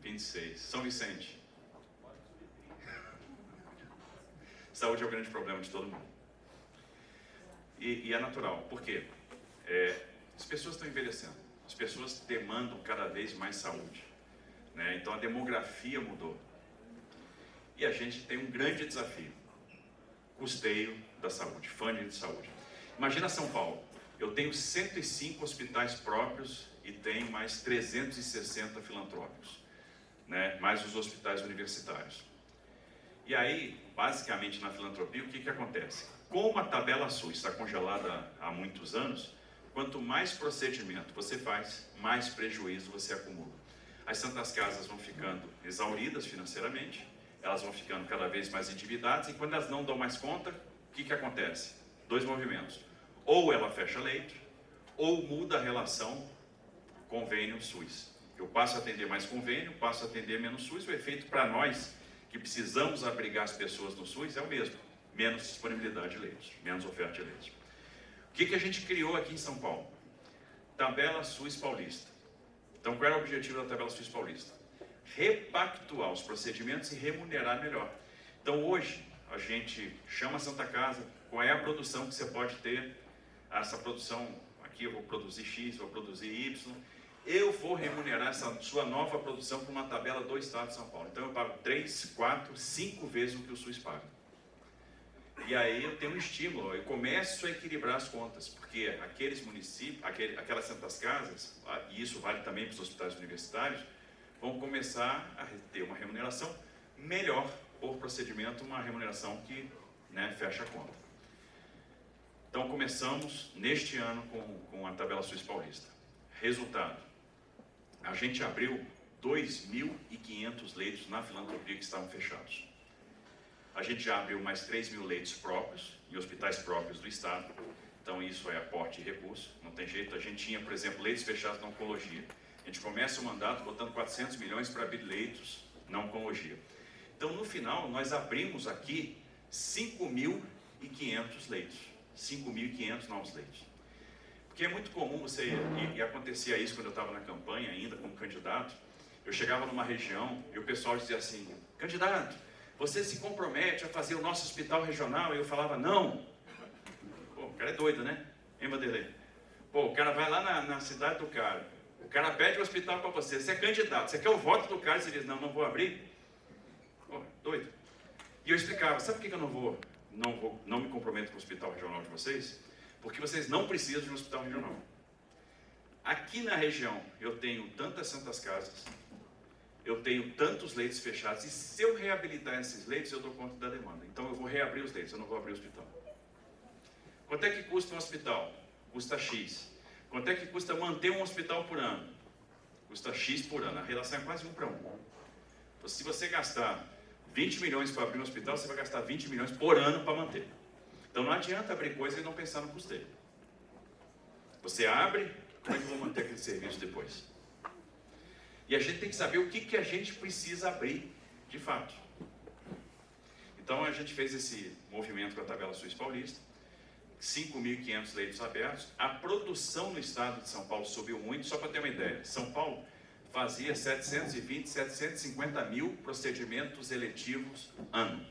26. São Vicente. Saúde é o grande problema de todo mundo. E é natural. Por quê? As pessoas estão envelhecendo. As pessoas demandam cada vez mais saúde, né? Então a demografia mudou. E a gente tem um grande desafio. Custeio da saúde, funding de saúde. Imagina São Paulo. Eu tenho 105 hospitais próprios e tenho mais 360 filantrópicos, né? Mais os hospitais universitários. E aí, basicamente na filantropia, o que acontece? Como a tabela SUS está congelada há muitos anos, quanto mais procedimento você faz, mais prejuízo você acumula. As santas casas vão ficando exauridas financeiramente, elas vão ficando cada vez mais endividadas, e quando elas não dão mais conta, o que acontece? Dois movimentos. Ou ela fecha leito, ou muda a relação convênio-SUS. Eu passo a atender mais convênio, passo a atender menos SUS. O efeito para nós, que precisamos abrigar as pessoas no SUS, é o mesmo. Menos disponibilidade de leitos, menos oferta de leitos. O que a gente criou aqui em São Paulo? Tabela SUS Paulista. Então, qual era o objetivo da Tabela SUS Paulista? Repactuar os procedimentos e remunerar melhor. Então hoje a gente chama a Santa Casa, qual é a produção que você pode ter? Essa produção aqui eu vou produzir X, vou produzir Y, eu vou remunerar essa sua nova produção por uma tabela do Estado de São Paulo. Então eu pago 3, 4, 5 vezes o que o SUS paga. E aí eu tenho um estímulo, eu começo a equilibrar as contas, porque aqueles municípios, aquelas santas casas, e isso vale também para os hospitais universitários, vão começar a ter uma remuneração melhor por procedimento, uma remuneração que, né, fecha a conta. Então começamos neste ano com a tabela SUS Paulista. Resultado, a gente abriu 2.500 leitos na filantropia que estavam fechados. A gente já abriu mais 3.000 leitos próprios, em hospitais próprios do Estado. Então isso é aporte de recurso, não tem jeito. A gente tinha, por exemplo, leitos fechados na oncologia. A gente começa o mandato botando 400 milhões para abrir leitos na oncologia. Então, no final, nós abrimos aqui 5.500 leitos. 5.500 novos leitos. Porque é muito comum você, e acontecia isso quando eu estava na campanha ainda, como candidato, eu chegava numa região e o pessoal dizia assim, candidato, você se compromete a fazer o nosso hospital regional? E eu falava, não. Pô, o cara é doido, né? Hein, Vanderlei? Pô, o cara vai lá na cidade do cara, o cara pede o hospital para você, você é candidato, você quer o voto do cara, e você diz, não vou abrir. Pô, doido. E eu explicava, sabe por que eu não me comprometo com o hospital regional de vocês? Porque vocês não precisam de um hospital regional. Aqui na região, eu tenho tantas santas casas, eu tenho tantos leitos fechados, e se eu reabilitar esses leitos, eu dou conta da demanda. Então eu vou reabrir os leitos, eu não vou abrir o hospital. Quanto é que custa um hospital? Custa X. Quanto é que custa manter um hospital por ano? Custa X por ano. A relação é quase 1 para 1. Então, se você gastar 20 milhões para abrir um hospital, você vai gastar 20 milhões por ano para manter. Então não adianta abrir coisa e não pensar no custeio. Você abre, como é que eu vou manter aquele serviço depois? E a gente tem que saber o que a gente precisa abrir de fato. Então a gente fez esse movimento com a Tabela SUS Paulista. 5.500 leitos abertos. A produção no estado de São Paulo subiu muito, só para ter uma ideia. São Paulo fazia 720, 750 mil procedimentos eletivos ano.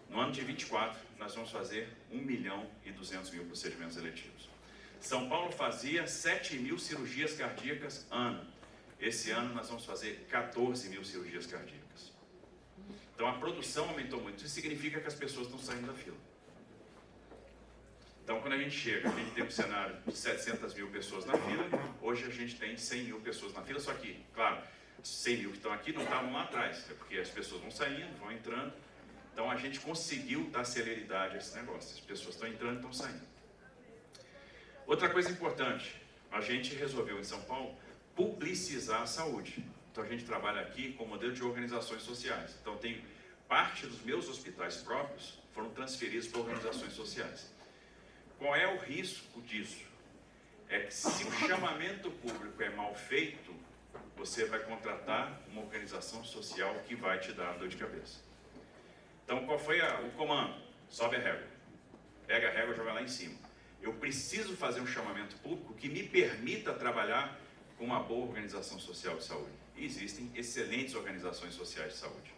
No ano de 24, nós vamos fazer 1.200.000 procedimentos eletivos. São Paulo fazia 7.000 cirurgias cardíacas ano. Esse ano nós vamos fazer 14.000 cirurgias cardíacas. Então a produção aumentou muito. Isso significa que as pessoas estão saindo da fila. Então quando a gente chega, a gente tem um cenário de 700.000 pessoas na fila. Hoje a gente tem 100.000 pessoas na fila. Só que, claro, 100.000 que estão aqui não estavam lá atrás. É porque as pessoas vão saindo, vão entrando. Então a gente conseguiu dar celeridade a esse negócio. As pessoas estão entrando e estão saindo. Outra coisa importante, a gente resolveu em São Paulo publicizar a saúde. Então a gente trabalha aqui com modelo de organizações sociais. Então tem parte dos meus hospitais próprios foram transferidos para organizações sociais. Qual é o risco disso? É que se o chamamento público é mal feito, você vai contratar uma organização social que vai te dar dor de cabeça. Então qual foi o comando? Sobe a régua. Pega a régua e joga lá em cima. Eu preciso fazer um chamamento público que me permita trabalhar com uma boa organização social de saúde. E existem excelentes organizações sociais de saúde.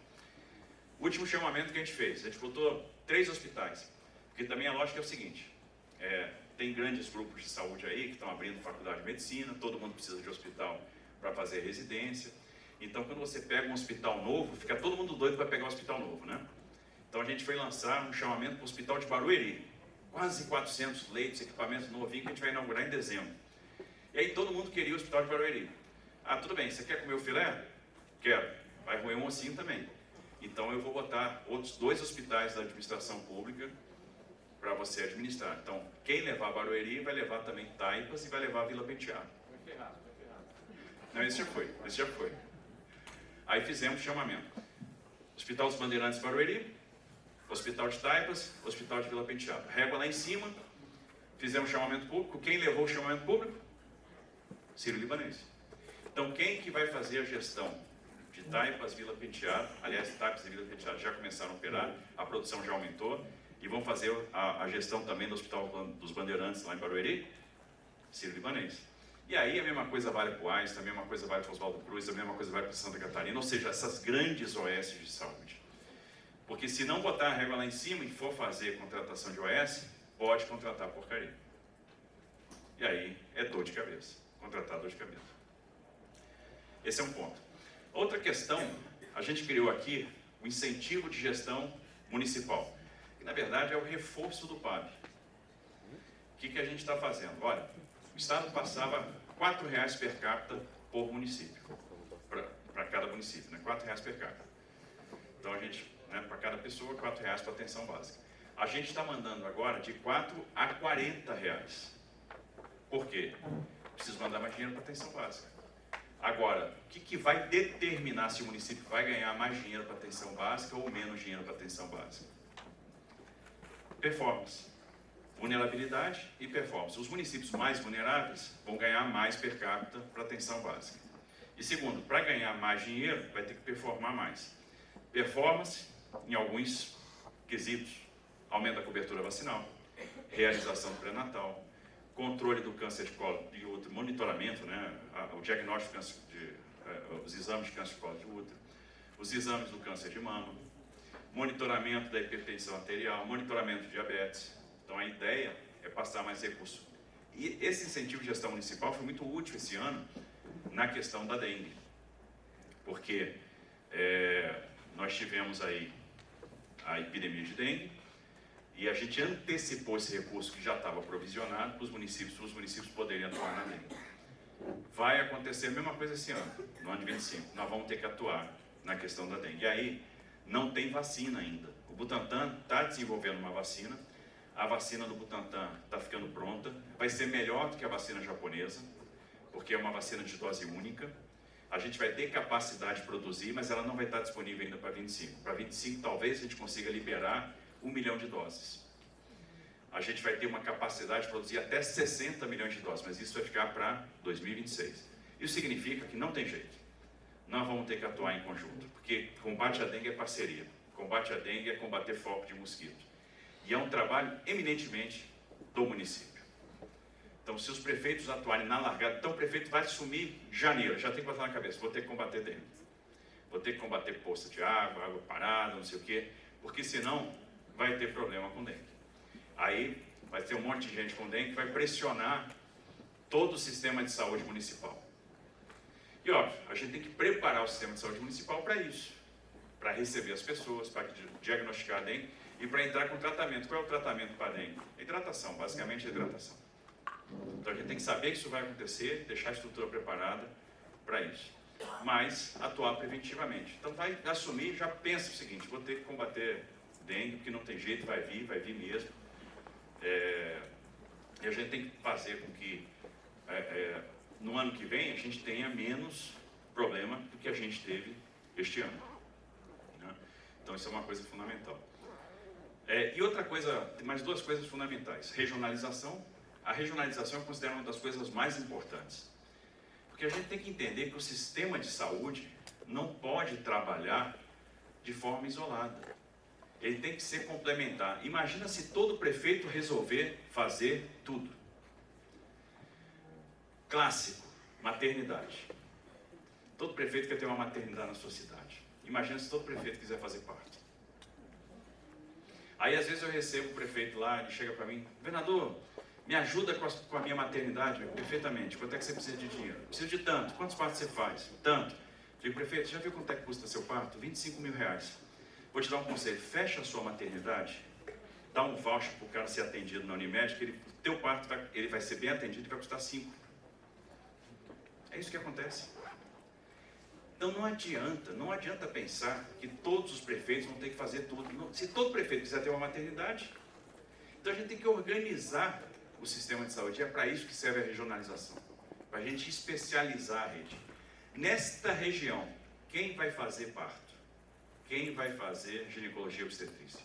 O último chamamento que a gente fez, a gente botou 3 hospitais, porque também a lógica é o seguinte, tem grandes grupos de saúde aí que estão abrindo faculdade de medicina, todo mundo precisa de hospital para fazer residência, então quando você pega um hospital novo, fica todo mundo doido para pegar um hospital novo, né? Então a gente foi lançar um chamamento para o Hospital de Barueri, quase 400 leitos, equipamentos novinhos que a gente vai inaugurar em dezembro. E aí todo mundo queria o Hospital de Barueri. Ah, tudo bem, você quer comer o filé? Quero. Vai roer um ossinho também. Então eu vou botar outros 2 hospitais da administração pública para você administrar. Então, quem levar Barueri vai levar também Taipas e vai levar Vila Penteado. Vai ferrar. Não, esse já foi. Aí fizemos chamamento. Hospital dos Bandeirantes Barueri, Hospital de Taipas, Hospital de Vila Penteado. Régua lá em cima, fizemos chamamento público. Quem levou o chamamento público? Sírio-Libanês. Então, quem que vai fazer a gestão de Taipas, Vila Penteado? Aliás, Taipas e Vila Penteado já começaram a operar, a produção já aumentou. E vão fazer a gestão também do Hospital dos Bandeirantes lá em Barueri? Sírio-Libanês. E aí a mesma coisa vale para o Einstein, a mesma coisa vale para o Oswaldo Cruz, a mesma coisa vale para Santa Catarina, ou seja, essas grandes OS de saúde. Porque se não botar a régua lá em cima e for fazer contratação de OS, pode contratar porcaria. E aí é dor de cabeça, contratar dor de cabeça. Esse é um ponto. Outra questão, a gente criou aqui o incentivo de gestão municipal, que na verdade é o reforço do PAB. O que a gente está fazendo? Olha, o Estado passava R$4 per capita por município, para cada município, né? R$4 per capita. Então a gente, para cada pessoa, R$4 para atenção básica. A gente está mandando agora de R$4 a R$40. Por quê? Preciso mandar mais dinheiro para atenção básica. Agora, o que vai determinar se o município vai ganhar mais dinheiro para atenção básica ou menos dinheiro para atenção básica? Performance. Vulnerabilidade e performance. Os municípios mais vulneráveis vão ganhar mais per capita para atenção básica. E segundo, para ganhar mais dinheiro, vai ter que performar mais. Performance, em alguns quesitos, aumenta a cobertura vacinal, realização do pré-natal, controle do câncer de colo de útero, monitoramento, o diagnóstico os exames de câncer de colo de útero, os exames do câncer de mama, monitoramento da hipertensão arterial, monitoramento de diabetes. Então a ideia é passar mais recursos. E esse incentivo de gestão municipal foi muito útil esse ano na questão da dengue, porque nós tivemos aí a epidemia de dengue e a gente antecipou esse recurso que já estava provisionado para os municípios poderem atuar na dengue. Vai acontecer a mesma coisa esse ano, no ano de 25. Nós vamos ter que atuar na questão da dengue. E aí, não tem vacina ainda. O Butantan está desenvolvendo uma vacina. A vacina do Butantan está ficando pronta. Vai ser melhor do que a vacina japonesa, porque é uma vacina de dose única. A gente vai ter capacidade de produzir, mas ela não vai estar disponível ainda para 25. Para 25, talvez a gente consiga liberar 1 milhão de doses. A gente vai ter uma capacidade de produzir até 60 milhões de doses, mas isso vai ficar para 2026. Isso significa que não tem jeito. Nós vamos ter que atuar em conjunto, porque combate à dengue é parceria. Combate à dengue é combater foco de mosquito. E é um trabalho eminentemente do município. Então, se os prefeitos atuarem na largada, então o prefeito vai assumir janeiro, já tem que botar na cabeça, vou ter que combater dengue, vou ter que combater poça de água, água parada, não sei o quê, porque senão vai ter problema com dengue. Aí vai ter um monte de gente com dengue que vai pressionar todo o sistema de saúde municipal. E óbvio, a gente tem que preparar o sistema de saúde municipal para isso, para receber as pessoas, para diagnosticar a dengue e para entrar com tratamento. Qual é o tratamento para a dengue? Hidratação, basicamente hidratação. Então a gente tem que saber que isso vai acontecer, deixar a estrutura preparada para isso. Mas atuar preventivamente. Então vai assumir, já pensa o seguinte, vou ter que combater dengue, porque não tem jeito, vai vir mesmo. E a gente tem que fazer com que no ano que vem a gente tenha menos problema do que a gente teve este ano, né? Então isso é uma coisa fundamental. E outra coisa, tem mais duas coisas fundamentais. Regionalização. A regionalização eu considero uma das coisas mais importantes. Porque a gente tem que entender que o sistema de saúde não pode trabalhar de forma isolada. Ele tem que ser complementar. Imagina se todo prefeito resolver fazer tudo. Clássico, maternidade. Todo prefeito quer ter uma maternidade na sua cidade. Imagina se todo prefeito quiser fazer parto. Aí às vezes eu recebo o prefeito lá, ele chega para mim, governador, me ajuda com a minha maternidade? Perfeitamente. Quanto é que você precisa de dinheiro? Preciso de tanto. Quantos partos você faz? Tanto. Digo, prefeito, já viu quanto é que custa seu parto? 25 mil reais. Vou te dar um conselho. Fecha a sua maternidade, dá um voucher para o cara ser atendido na Unimed, que o teu parto ele vai ser bem atendido e vai custar 5. É isso que acontece. Então não adianta pensar que todos os prefeitos vão ter que fazer tudo. Não, se todo prefeito quiser ter uma maternidade, então a gente tem que organizar o sistema de saúde. É para isso que serve a regionalização, para a gente especializar a rede. Nesta região, quem vai fazer parto? Quem vai fazer ginecologia e obstetrícia?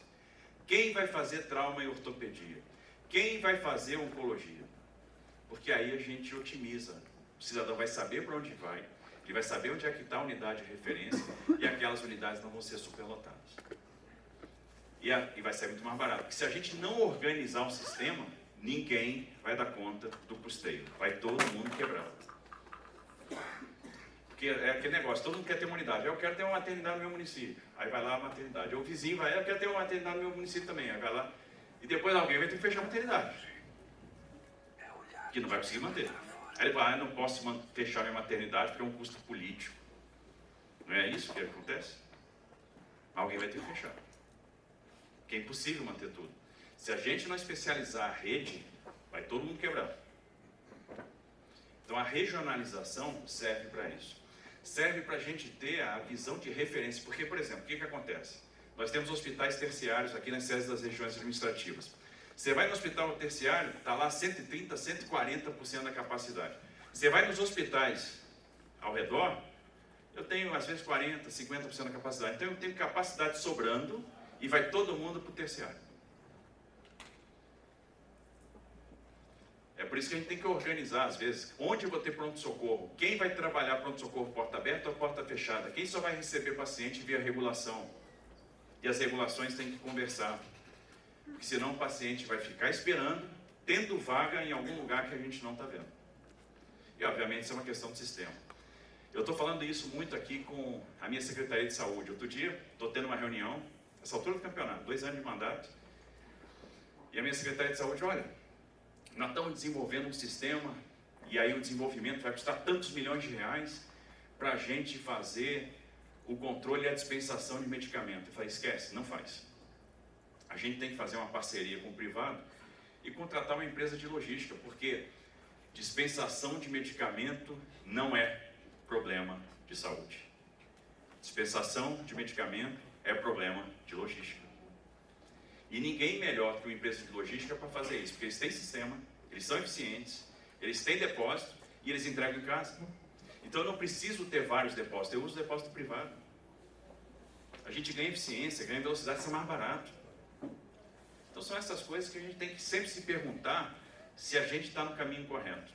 Quem vai fazer trauma e ortopedia? Quem vai fazer oncologia? Porque aí a gente otimiza. O cidadão vai saber para onde vai, ele vai saber onde é que está a unidade de referência e aquelas unidades não vão ser superlotadas. E vai ser muito mais barato. Porque se a gente não organizar o sistema, ninguém vai dar conta do custeio. Vai todo mundo quebrar. Porque é aquele negócio, todo mundo quer ter uma unidade. Eu quero ter uma maternidade no meu município. Aí vai lá a maternidade. O vizinho vai, eu quero ter uma maternidade no meu município também. Aí vai lá. E depois alguém vai ter que fechar a maternidade. Que não vai conseguir manter. Aí ele vai, eu não posso fechar minha maternidade porque é um custo político. Não é isso que acontece? Alguém vai ter que fechar. Porque é impossível manter tudo. Se a gente não especializar a rede, vai todo mundo quebrar. Então a regionalização serve para isso. Serve para a gente ter a visão de referência. Porque, por exemplo, o que acontece? Nós temos hospitais terciários aqui nas sedes das regiões administrativas. Você vai no hospital terciário, está lá 130%, 140% da capacidade. Você vai nos hospitais ao redor, eu tenho às vezes 40%, 50% da capacidade. Então eu tenho capacidade sobrando e vai todo mundo para o terciário. É por isso que a gente tem que organizar, às vezes, onde eu vou ter pronto-socorro, quem vai trabalhar pronto-socorro porta aberta ou porta fechada, quem só vai receber paciente via regulação. E as regulações têm que conversar. Porque senão o paciente vai ficar esperando, tendo vaga em algum lugar que a gente não está vendo. E obviamente isso é uma questão de sistema. Eu estou falando isso muito aqui com a minha Secretaria de Saúde. Outro dia, estou tendo uma reunião, essa altura do campeonato, 2 anos de mandato, e a minha Secretaria de Saúde, olha, nós estamos desenvolvendo um sistema, e aí o desenvolvimento vai custar tantos milhões de reais para a gente fazer o controle e a dispensação de medicamento. Eu falei, esquece, não faz. A gente tem que fazer uma parceria com o privado e contratar uma empresa de logística, porque dispensação de medicamento não é problema de saúde. Dispensação de medicamento é problema de logística. E ninguém melhor que uma empresa de logística para fazer isso, porque eles têm sistema, eles são eficientes, eles têm depósito e eles entregam em casa. Então eu não preciso ter vários depósitos, eu uso depósito privado. A gente ganha eficiência, ganha velocidade, isso é mais barato. Então são essas coisas que a gente tem que sempre se perguntar se a gente está no caminho correto.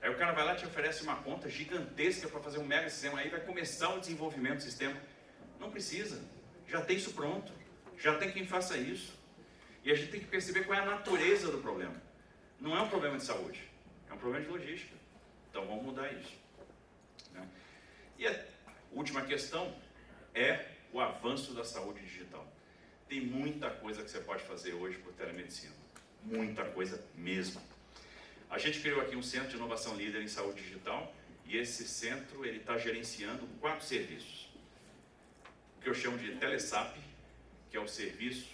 Aí o cara vai lá e te oferece uma conta gigantesca para fazer um mega sistema, aí vai começar o desenvolvimento do sistema. Não precisa, já tem isso pronto, já tem quem faça isso. E a gente tem que perceber qual é a natureza do problema. Não é um problema de saúde, é um problema de logística. Então vamos mudar isso, né? E a última questão é o avanço da saúde digital. Tem muita coisa que você pode fazer hoje por telemedicina. Muita coisa mesmo. A gente criou aqui um centro de inovação líder em saúde digital e esse centro ele está gerenciando 4 serviços. O que eu chamo de Telesap, que é o serviço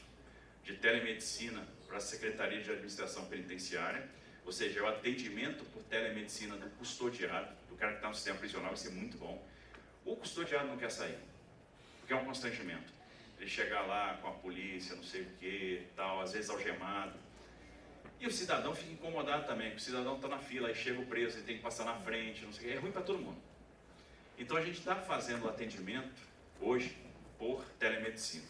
de telemedicina para a Secretaria de Administração Penitenciária, ou seja, é o atendimento por telemedicina do custodiado, do cara que está no sistema prisional, isso é muito bom. O custodiado não quer sair, porque é um constrangimento. Ele chegar lá com a polícia, não sei o que, tal, às vezes algemado. E o cidadão fica incomodado também, porque o cidadão está na fila, aí chega o preso, ele tem que passar na frente, não sei o que, é ruim para todo mundo. Então a gente está fazendo o atendimento hoje por telemedicina.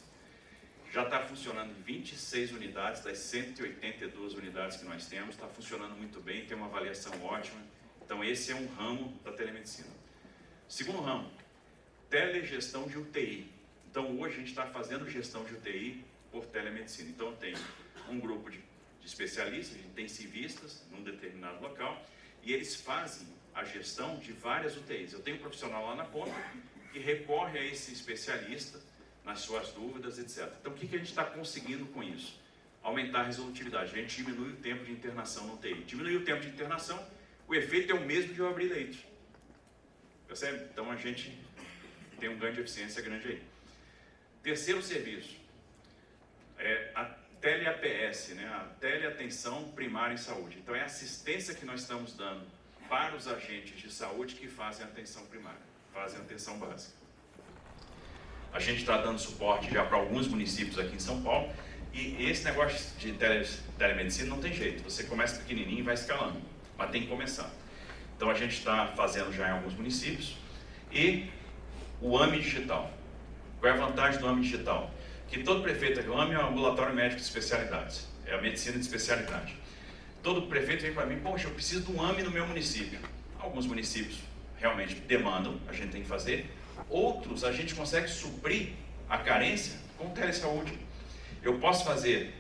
Já está funcionando em 26 unidades, das 182 unidades que nós temos, está funcionando muito bem, tem uma avaliação ótima. Então esse é um ramo da telemedicina. Segundo ramo, telegestão de UTI. Então hoje a gente está fazendo gestão de UTI por telemedicina. Então eu tenho um grupo de especialistas, de intensivistas, num determinado local, e eles fazem a gestão de várias UTIs. Eu tenho um profissional lá na ponta que recorre a esse especialista nas suas dúvidas, etc. Então, o que a gente está conseguindo com isso? Aumentar a resolutividade. A gente diminui o tempo de internação no UTI. Diminui o tempo de internação, o efeito é o mesmo de eu abrir leitos. Percebe? Então, a gente tem um ganho de eficiência grande aí. Terceiro serviço é a tele-APS, né? A teleatenção primária em saúde. Então, é a assistência que nós estamos dando para os agentes de saúde que fazem a atenção primária, fazem a atenção básica. A gente está dando suporte já para alguns municípios aqui em São Paulo e esse negócio de telemedicina não tem jeito. Você começa pequenininho e vai escalando, mas tem que começar. Então a gente está fazendo já em alguns municípios e o AME digital. Qual é a vantagem do AME digital? Que todo prefeito aqui, o AME é um ambulatório médico de especialidades, é a medicina de especialidade. Todo prefeito vem para mim, poxa, eu preciso de um AME no meu município. Alguns municípios realmente demandam, a gente tem que fazer. Outros, a gente consegue suprir a carência com telesaúde. Eu posso fazer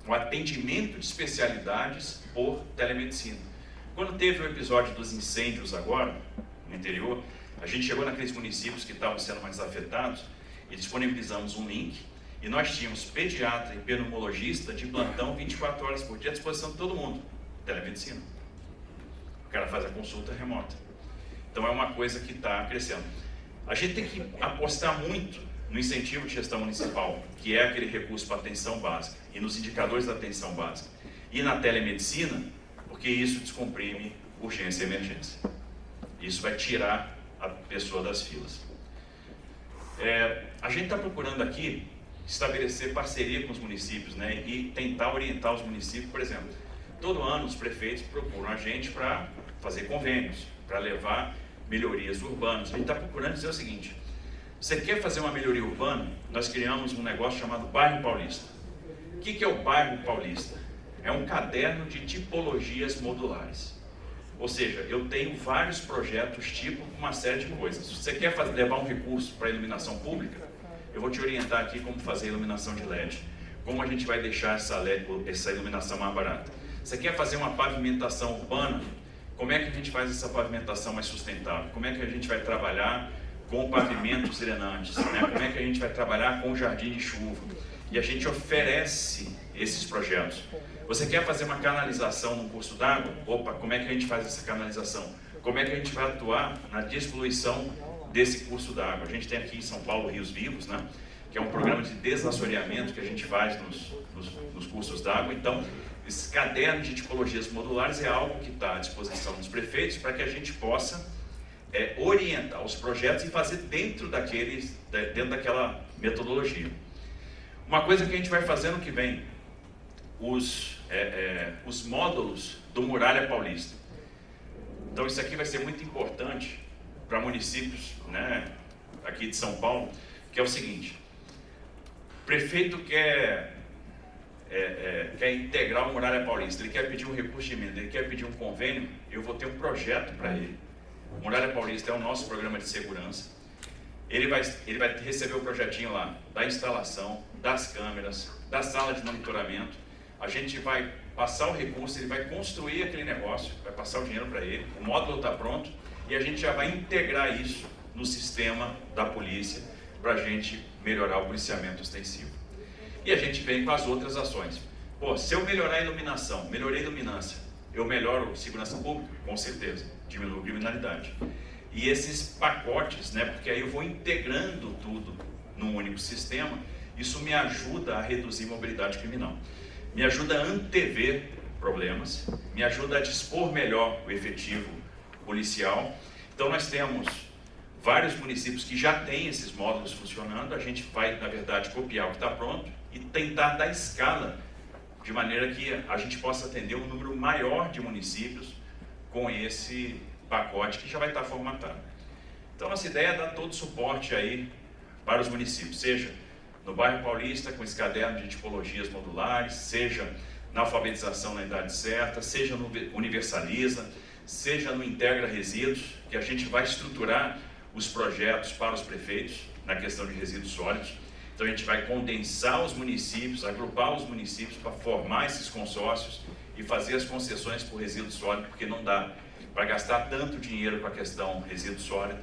o atendimento de especialidades por telemedicina. Quando teve o episódio dos incêndios agora, no interior, a gente chegou naqueles municípios que estavam sendo mais afetados e disponibilizamos um link e nós tínhamos pediatra e pneumologista de plantão 24 horas por dia à disposição de todo mundo. Telemedicina. O cara faz a consulta remota. Então é uma coisa que está crescendo. A gente tem que apostar muito no incentivo de gestão municipal, que é aquele recurso para atenção básica, e nos indicadores da atenção básica, e na telemedicina, porque isso descomprime urgência e emergência. Isso vai tirar a pessoa das filas. A gente está procurando aqui estabelecer parceria com os municípios, né, e tentar orientar os municípios. Por exemplo, todo ano os prefeitos procuram a gente para fazer convênios, para levar melhorias urbanas. A gente está procurando dizer o seguinte: você quer fazer uma melhoria urbana? Nós criamos um negócio chamado Bairro Paulista. O que é o Bairro Paulista? É um caderno de tipologias modulares. Ou seja, eu tenho vários projetos tipo com uma série de coisas. Se você quer levar um recurso para a iluminação pública, eu vou te orientar aqui como fazer iluminação de LED, como a gente vai deixar essa iluminação mais barata. Você quer fazer uma pavimentação urbana? Como é que a gente faz essa pavimentação mais sustentável? Como é que a gente vai trabalhar com pavimentos drenantes? Né? Como é que a gente vai trabalhar com jardim de chuva? E a gente oferece esses projetos. Você quer fazer uma canalização num curso d'água? Opa, como é que a gente faz essa canalização? Como é que a gente vai atuar na despoluição desse curso d'água? A gente tem aqui em São Paulo Rios Vivos, né? Que é um programa de desassoreamento que a gente faz nos cursos d'água. Então, esse caderno de tipologias modulares é algo que está à disposição dos prefeitos para que a gente possa orientar os projetos e fazer dentro daquela metodologia. Uma coisa que a gente vai fazer no que vem, os módulos do Muralha Paulista. Então isso aqui vai ser muito importante para municípios, né, aqui de São Paulo, que é o seguinte: o prefeito quer integrar o Muralha Paulista, ele quer pedir um recurso de emenda, ele quer pedir um convênio, eu vou ter um projeto para ele. O Muralha Paulista é o nosso programa de segurança. ele vai receber o projetinho lá da instalação, das câmeras, da sala de monitoramento. A gente vai passar o recurso, ele vai construir aquele negócio, vai passar o dinheiro para ele, o módulo está pronto e a gente já vai integrar isso no sistema da polícia para a gente melhorar o policiamento ostensivo. E a gente vem com as outras ações. Pô, se eu melhorar a iluminação, melhorei a iluminância, eu melhoro segurança pública? Com certeza, diminuo a criminalidade. E esses pacotes, né, porque aí eu vou integrando tudo num único sistema, isso me ajuda a reduzir a mobilidade criminal. Me ajuda a antever problemas, me ajuda a dispor melhor o efetivo policial. Então nós temos vários municípios que já têm esses módulos funcionando, a gente vai, na verdade, copiar o que está pronto e tentar dar escala, de maneira que a gente possa atender um número maior de municípios com esse pacote que já vai estar formatado. Então nossa ideia é dar todo o suporte aí para os municípios, seja no bairro Paulista com esse caderno de tipologias modulares, seja na alfabetização na idade certa, seja no Universaliza, seja no Integra Resíduos, que a gente vai estruturar os projetos para os prefeitos na questão de resíduos sólidos. Então a gente vai condensar os municípios, agrupar os municípios para formar esses consórcios e fazer as concessões por resíduo sólido, porque não dá para gastar tanto dinheiro com a questão resíduo sólido.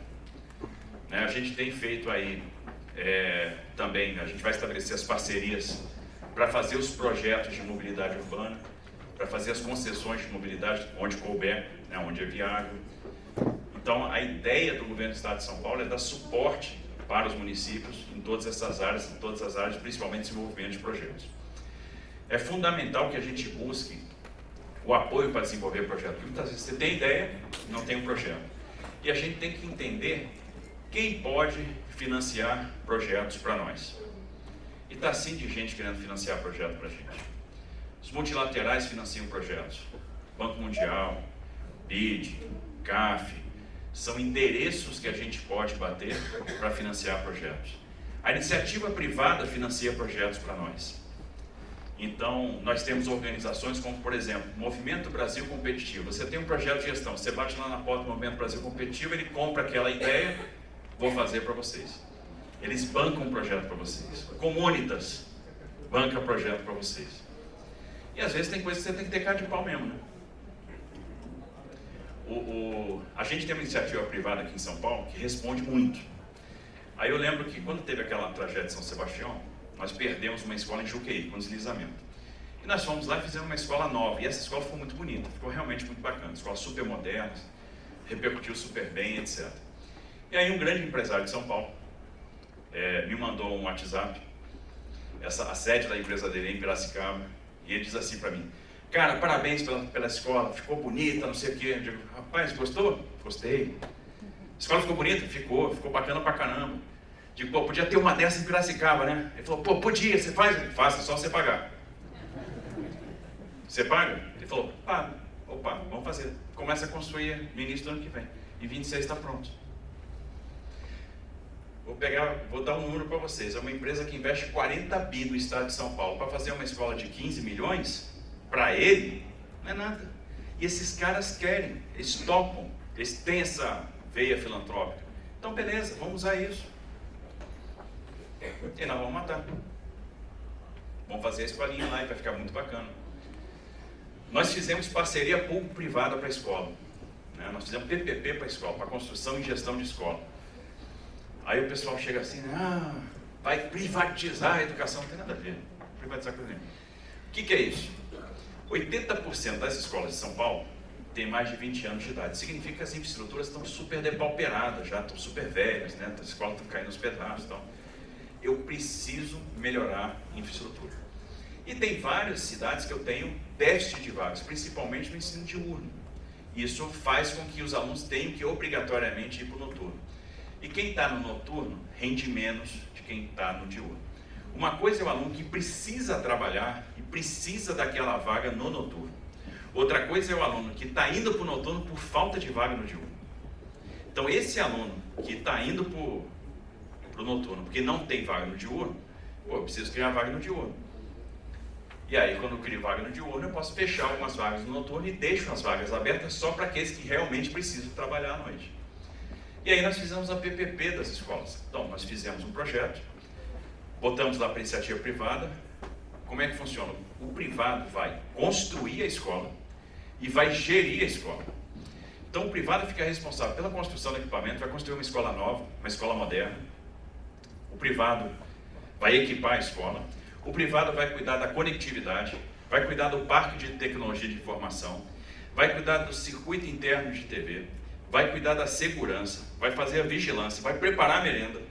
Né? A gente tem feito aí também, a gente vai estabelecer as parcerias para fazer os projetos de mobilidade urbana, para fazer as concessões de mobilidade onde couber, né, onde é viável. Então a ideia do governo do Estado de São Paulo é dar suporte para os municípios em todas essas áreas, principalmente desenvolvimento de projetos. É fundamental que a gente busque o apoio para desenvolver o projeto, porque muitas vezes você tem ideia e não tem um projeto. E a gente tem que entender quem pode financiar projetos para nós. E está sim de gente querendo financiar projeto para a gente. Os multilaterais financiam projetos. Banco Mundial, BID, CAF, são endereços que a gente pode bater para financiar projetos. A iniciativa privada financia projetos para nós. Então, nós temos organizações como, por exemplo, Movimento Brasil Competitivo. Você tem um projeto de gestão, você bate lá na porta do Movimento Brasil Competitivo, ele compra aquela ideia, vou fazer para vocês. Eles bancam um projeto para vocês. Comunitas banca projeto para vocês. E às vezes tem coisas que você tem que ter cara de pau mesmo, né? A gente tem uma iniciativa privada aqui em São Paulo que responde muito. Aí eu lembro que quando teve aquela tragédia de São Sebastião, nós perdemos uma escola em Juqueí, com deslizamento. E nós fomos lá e fizemos uma escola nova. E essa escola ficou muito bonita, ficou realmente muito bacana. Escola super moderna, repercutiu super bem, etc. E aí um grande empresário de São Paulo me mandou um WhatsApp, a sede da empresa dele é em Piracicaba, e ele diz assim para mim: cara, parabéns pela escola, ficou bonita, não sei o quê. Eu digo: rapaz, gostou? Gostei. A escola ficou bonita? Ficou bacana pra caramba. Digo: pô, podia ter uma dessa em Piracicaba, né? Ele falou: pô, podia, você faz? Faça, só você pagar. Você paga? Ele falou: paga. Opa, vamos fazer. Começa a construir no início do ano que vem. Em 26 está pronto. Vou dar um número para vocês. É uma empresa que investe 40 bi no estado de São Paulo para fazer uma escola de 15 milhões. Para ele, não é nada. E esses caras querem, eles topam, eles têm essa veia filantrópica. Então, beleza, vamos usar isso. E nós vamos matar. Vamos fazer a escolinha lá e vai ficar muito bacana. Nós fizemos parceria público-privada para a escola. Né? Nós fizemos PPP para a escola, para construção e gestão de escola. Aí o pessoal chega assim: vai privatizar a educação. Não tem nada a ver, privatizar coisa nenhuma. O que é isso? 80% das escolas de São Paulo têm mais de 20 anos de idade. Significa que as infraestruturas estão super depauperadas, já estão super velhas, né? As escolas estão caindo nos pedaços. Então, eu preciso melhorar a infraestrutura. E tem várias cidades que eu tenho déficit de vagas, principalmente no ensino diurno. Isso faz com que os alunos tenham que obrigatoriamente ir para o noturno. E quem está no noturno rende menos de quem está no diurno. Uma coisa é o aluno que precisa trabalhar e precisa daquela vaga no noturno. Outra coisa é o aluno que está indo para o noturno por falta de vaga no diurno. Então esse aluno que está indo para o noturno porque não tem vaga no diurno, eu preciso criar vaga no diurno. E aí quando eu crio vaga no diurno, eu posso fechar algumas vagas no noturno e deixo as vagas abertas só para aqueles que realmente precisam trabalhar à noite. E aí nós fizemos a PPP das escolas. Então, nós fizemos um projeto, botamos lá para a iniciativa privada. Como é que funciona? O privado vai construir a escola e vai gerir a escola. Então, o privado fica responsável pela construção do equipamento, vai construir uma escola nova, uma escola moderna. O privado vai equipar a escola. O privado vai cuidar da conectividade, vai cuidar do parque de tecnologia de informação, vai cuidar do circuito interno de TV, vai cuidar da segurança, vai fazer a vigilância, vai preparar a merenda.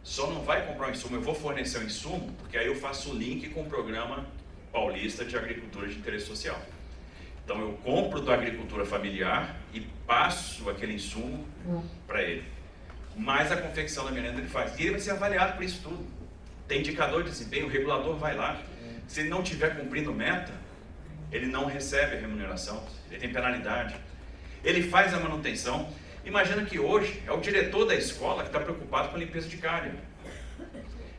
Só não vai comprar um insumo, eu vou fornecer um insumo, porque aí eu faço o link com o Programa Paulista de Agricultura de Interesse Social. Então eu compro da agricultura familiar e passo aquele insumo para ele. Mas a confecção da merenda ele faz. E ele vai ser avaliado por isso tudo. Tem indicador de desempenho, o regulador vai lá. Se ele não estiver cumprindo meta, ele não recebe a remuneração, ele tem penalidade. Ele faz a manutenção. Imagina que hoje é o diretor da escola que está preocupado com a limpeza de calha.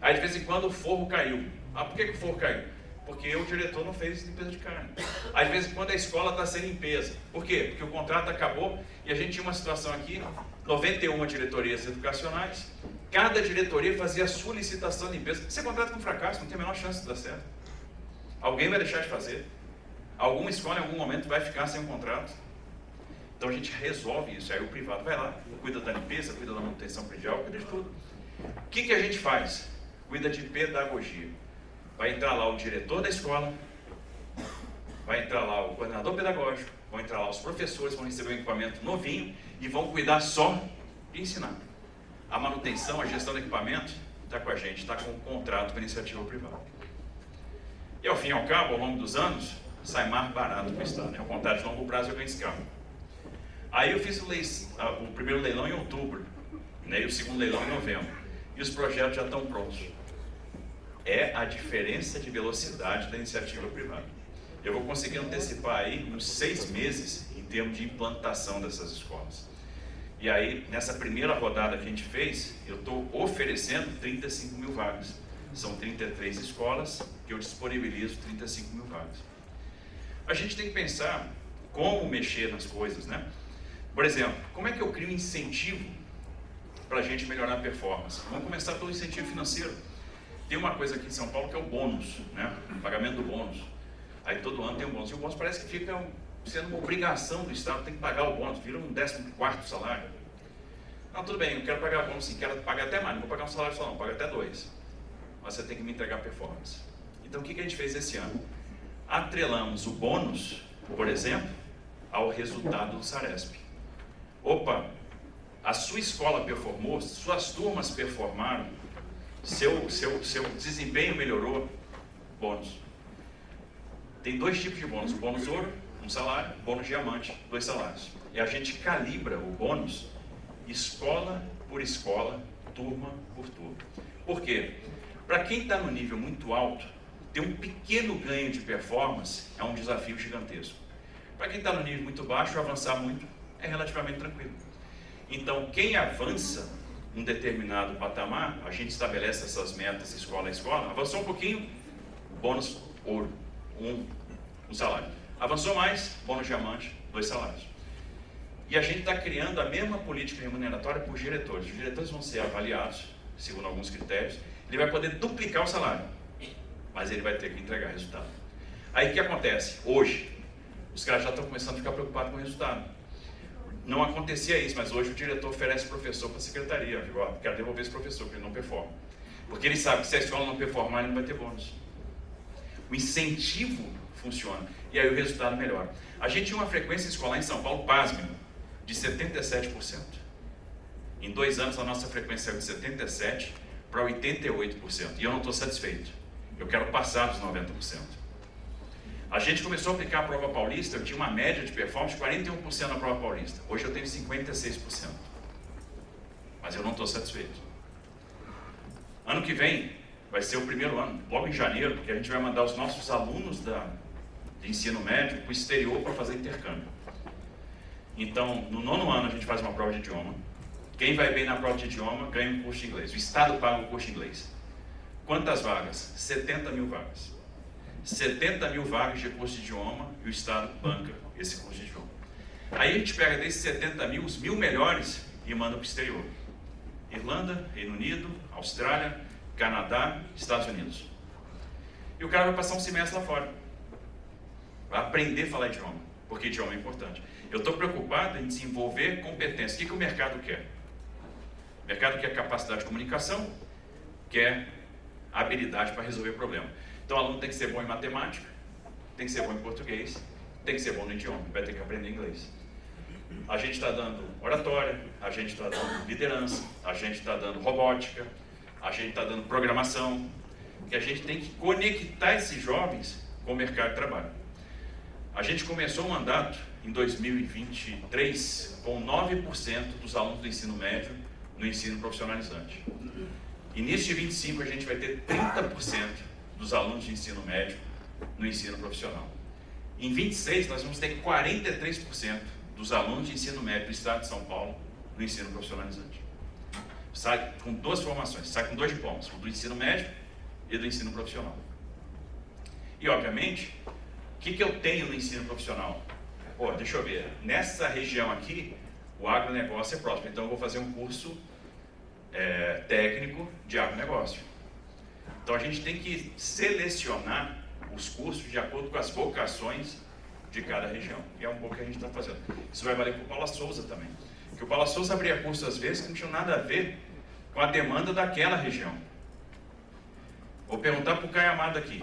Aí de vez em quando o forro caiu. Ah, por que o forro caiu? Porque o diretor não fez limpeza de carne. Aí de vez em quando a escola está sem limpeza. Por quê? Porque o contrato acabou e a gente tinha uma situação aqui, 91 diretorias educacionais, cada diretoria fazia a sua licitação de limpeza. Você contrata com fracasso, não tem a menor chance de dar certo. Alguém vai deixar de fazer. Alguma escola em algum momento vai ficar sem um contrato. Então a gente resolve isso. Aí o privado vai lá, cuida da limpeza, cuida da manutenção predial, cuida de tudo. O que a gente faz? Cuida de pedagogia. Vai entrar lá o diretor da escola, vai entrar lá o coordenador pedagógico, vão entrar lá os professores, vão receber um equipamento novinho e vão cuidar só de ensinar. A manutenção, a gestão do equipamento está com a gente, está com um contrato com a iniciativa privada. E ao fim e ao cabo, ao longo dos anos, sai mais barato para o Estado. É um contrato de longo prazo, eu ganho esse carro. Aí eu fiz o primeiro leilão em outubro, né, e o segundo leilão em novembro. E os projetos já estão prontos. É a diferença de velocidade da iniciativa privada. Eu vou conseguir antecipar aí uns 6 meses em termos de implantação dessas escolas. E aí, nessa primeira rodada que a gente fez, eu estou oferecendo 35 mil vagas. São 33 escolas que eu disponibilizo 35 mil vagas. A gente tem que pensar como mexer nas coisas, né? Por exemplo, como é que eu crio um incentivo para a gente melhorar a performance? Vamos começar pelo incentivo financeiro. Tem uma coisa aqui em São Paulo que é o bônus, né? O pagamento do bônus. Aí todo ano tem um bônus. E o bônus parece que fica sendo uma obrigação do Estado, tem que pagar o bônus, vira um 14º salário. Não, tudo bem, eu quero pagar bônus sim, quero pagar até mais, não vou pagar um salário só não, pago até 2. Mas você tem que me entregar performance. Então o que a gente fez esse ano? Atrelamos o bônus, por exemplo, ao resultado do Saresp. Opa, a sua escola performou, suas turmas performaram, seu desempenho melhorou, bônus. Tem 2 tipos de bônus, bônus ouro, um salário, bônus diamante, 2 salários. E a gente calibra o bônus escola por escola, turma por turma. Por quê? Para quem está no nível muito alto, ter um pequeno ganho de performance é um desafio gigantesco. Para quem está no nível muito baixo, avançar muito é relativamente tranquilo. Então, quem avança um determinado patamar, a gente estabelece essas metas escola a escola, avançou um pouquinho, bônus ouro, um salário. Avançou mais, bônus diamante, 2 salários. E a gente está criando a mesma política remuneratória para os diretores. Os diretores vão ser avaliados, segundo alguns critérios. Ele vai poder duplicar o salário, mas ele vai ter que entregar resultado. Aí o que acontece? Hoje, os caras já estão começando a ficar preocupados com o resultado. Não acontecia isso, mas hoje o diretor oferece professor para a secretaria. Eu digo, quero devolver esse professor, porque ele não performa. Porque ele sabe que se a escola não performar, ele não vai ter bônus. O incentivo funciona, e aí o resultado melhora. A gente tinha uma frequência escolar em São Paulo, pasmem, de 77%. Em 2 anos a nossa frequência saiu de 77% para 88%. E eu não estou satisfeito. Eu quero passar dos 90%. A gente começou a aplicar a prova paulista, eu tinha uma média de performance de 41% na prova paulista. Hoje eu tenho 56%. Mas eu não estou satisfeito. Ano que vem vai ser o primeiro ano, logo em janeiro, porque a gente vai mandar os nossos alunos de ensino médio para o exterior para fazer intercâmbio. Então, no 9º ano a gente faz uma prova de idioma. Quem vai bem na prova de idioma ganha um curso de inglês. O Estado paga o curso de inglês. Quantas vagas? 70 mil vagas. 70 mil vagas de curso de idioma e o Estado banca esse curso de idioma. Aí a gente pega desses 70 mil, os 1.000 melhores e manda para o exterior. Irlanda, Reino Unido, Austrália, Canadá, Estados Unidos. E o cara vai passar um semestre lá fora. Vai aprender a falar idioma, porque idioma é importante. Eu estou preocupado em desenvolver competências. O que o mercado quer? O mercado quer capacidade de comunicação, quer habilidade para resolver problema. Então o aluno tem que ser bom em matemática, tem que ser bom em português, tem que ser bom no idioma, vai ter que aprender inglês. A gente está dando oratória, a gente está dando liderança, a gente está dando robótica, a gente está dando programação, que a gente tem que conectar esses jovens com o mercado de trabalho. A gente começou o mandato em 2023 com 9% dos alunos do ensino médio no ensino profissionalizante. Início de 25 a gente vai ter 30% dos alunos de ensino médio no ensino profissional. Em 26 nós vamos ter 43% dos alunos de ensino médio do estado de São Paulo no ensino profissionalizante. Sai com duas formações, sai com 2 diplomas, o do ensino médio e do ensino profissional. E obviamente, o que eu tenho no ensino profissional? Pô, deixa eu ver, nessa região aqui, o agronegócio é próximo, então eu vou fazer um curso técnico de agronegócio. Então a gente tem que selecionar os cursos de acordo com as vocações de cada região, e é um pouco que a gente está fazendo. Isso vai valer para o Paula Souza também, porque o Paula Souza abria cursos às vezes que não tinham nada a ver com a demanda daquela região. Vou perguntar para o Caio Amado aqui,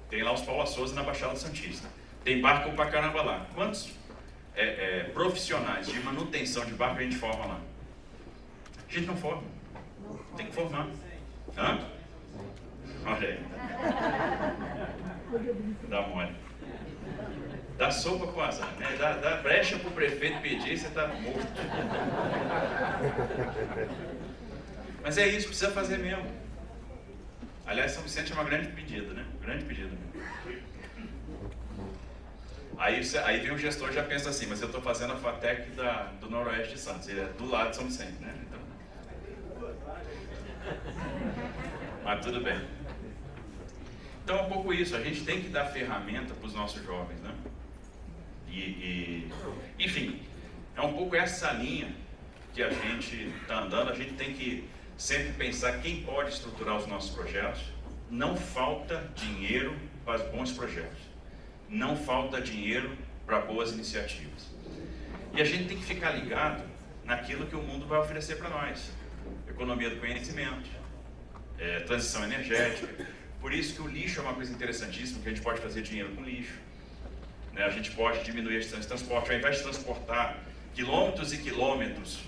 tem lá os Paula Souza na Baixada Santista, tem barco pra caramba lá. Quantos profissionais de manutenção de barco a gente forma lá? A gente não forma, tem que formar. Hã? Olha aí, dá mole. Dá sopa com azar, né? Dá brecha para o prefeito pedir, você está morto. Mas é isso, precisa fazer mesmo. Aliás, São Vicente é uma grande pedida, né? Grande pedida. Aí vem o gestor e já pensa assim, mas eu estou fazendo a FATEC do Noroeste de Santos, ele é do lado de São Vicente, né? Então... Mas tudo bem. Então é um pouco isso, a gente tem que dar ferramenta para os nossos jovens, né? Enfim, é um pouco essa linha que a gente está andando. A gente tem que sempre pensar quem pode estruturar os nossos projetos. Não falta dinheiro para bons projetos, não falta dinheiro para boas iniciativas, e a gente tem que ficar ligado naquilo que o mundo vai oferecer para nós. Economia do conhecimento, transição energética. Por isso que o lixo é uma coisa interessantíssima, que a gente pode fazer dinheiro com lixo. A gente pode diminuir a distância de transporte. Ao invés de transportar quilômetros e quilômetros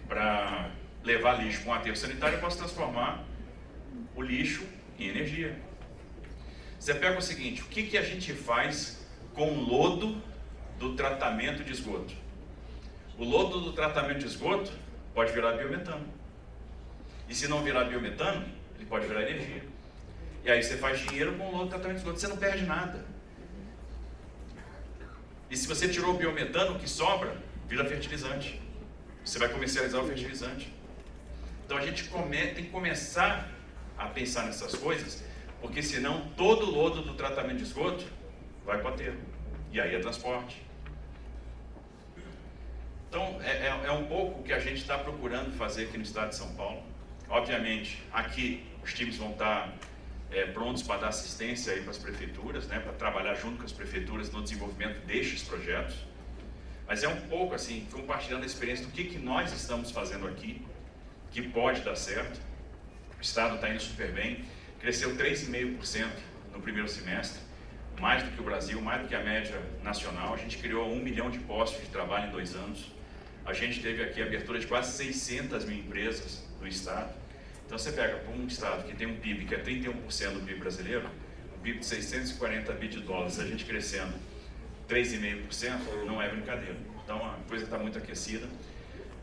para levar lixo para um aterro sanitário, eu posso transformar o lixo em energia. Você pega o seguinte, o que a gente faz com o lodo do tratamento de esgoto? O lodo do tratamento de esgoto pode virar biometano. E se não virar biometano, ele pode virar energia. E aí você faz dinheiro com o lodo do tratamento de esgoto, você não perde nada. E se você tirou o biometano, o que sobra vira fertilizante. Você vai comercializar o fertilizante. Então a gente tem que começar a pensar nessas coisas, porque senão todo o lodo do tratamento de esgoto vai para o aterro. E aí é transporte. Então é um pouco o que a gente está procurando fazer aqui no estado de São Paulo. Obviamente, aqui os times vão estar prontos para dar assistência aí para as prefeituras, né, para trabalhar junto com as prefeituras no desenvolvimento destes projetos. Mas é um pouco assim, compartilhando a experiência do que nós estamos fazendo aqui, que pode dar certo. O estado está indo super bem, cresceu 3,5% no primeiro semestre, mais do que o Brasil, mais do que a média nacional. A gente criou 1 milhão de postos de trabalho em 2 anos. A gente teve aqui a abertura de quase 600 mil empresas no estado. Então você pega para um estado que tem um PIB que é 31% do PIB brasileiro, um PIB de 640 bi de dólares, a gente crescendo 3,5%, não é brincadeira. Então a coisa está muito aquecida.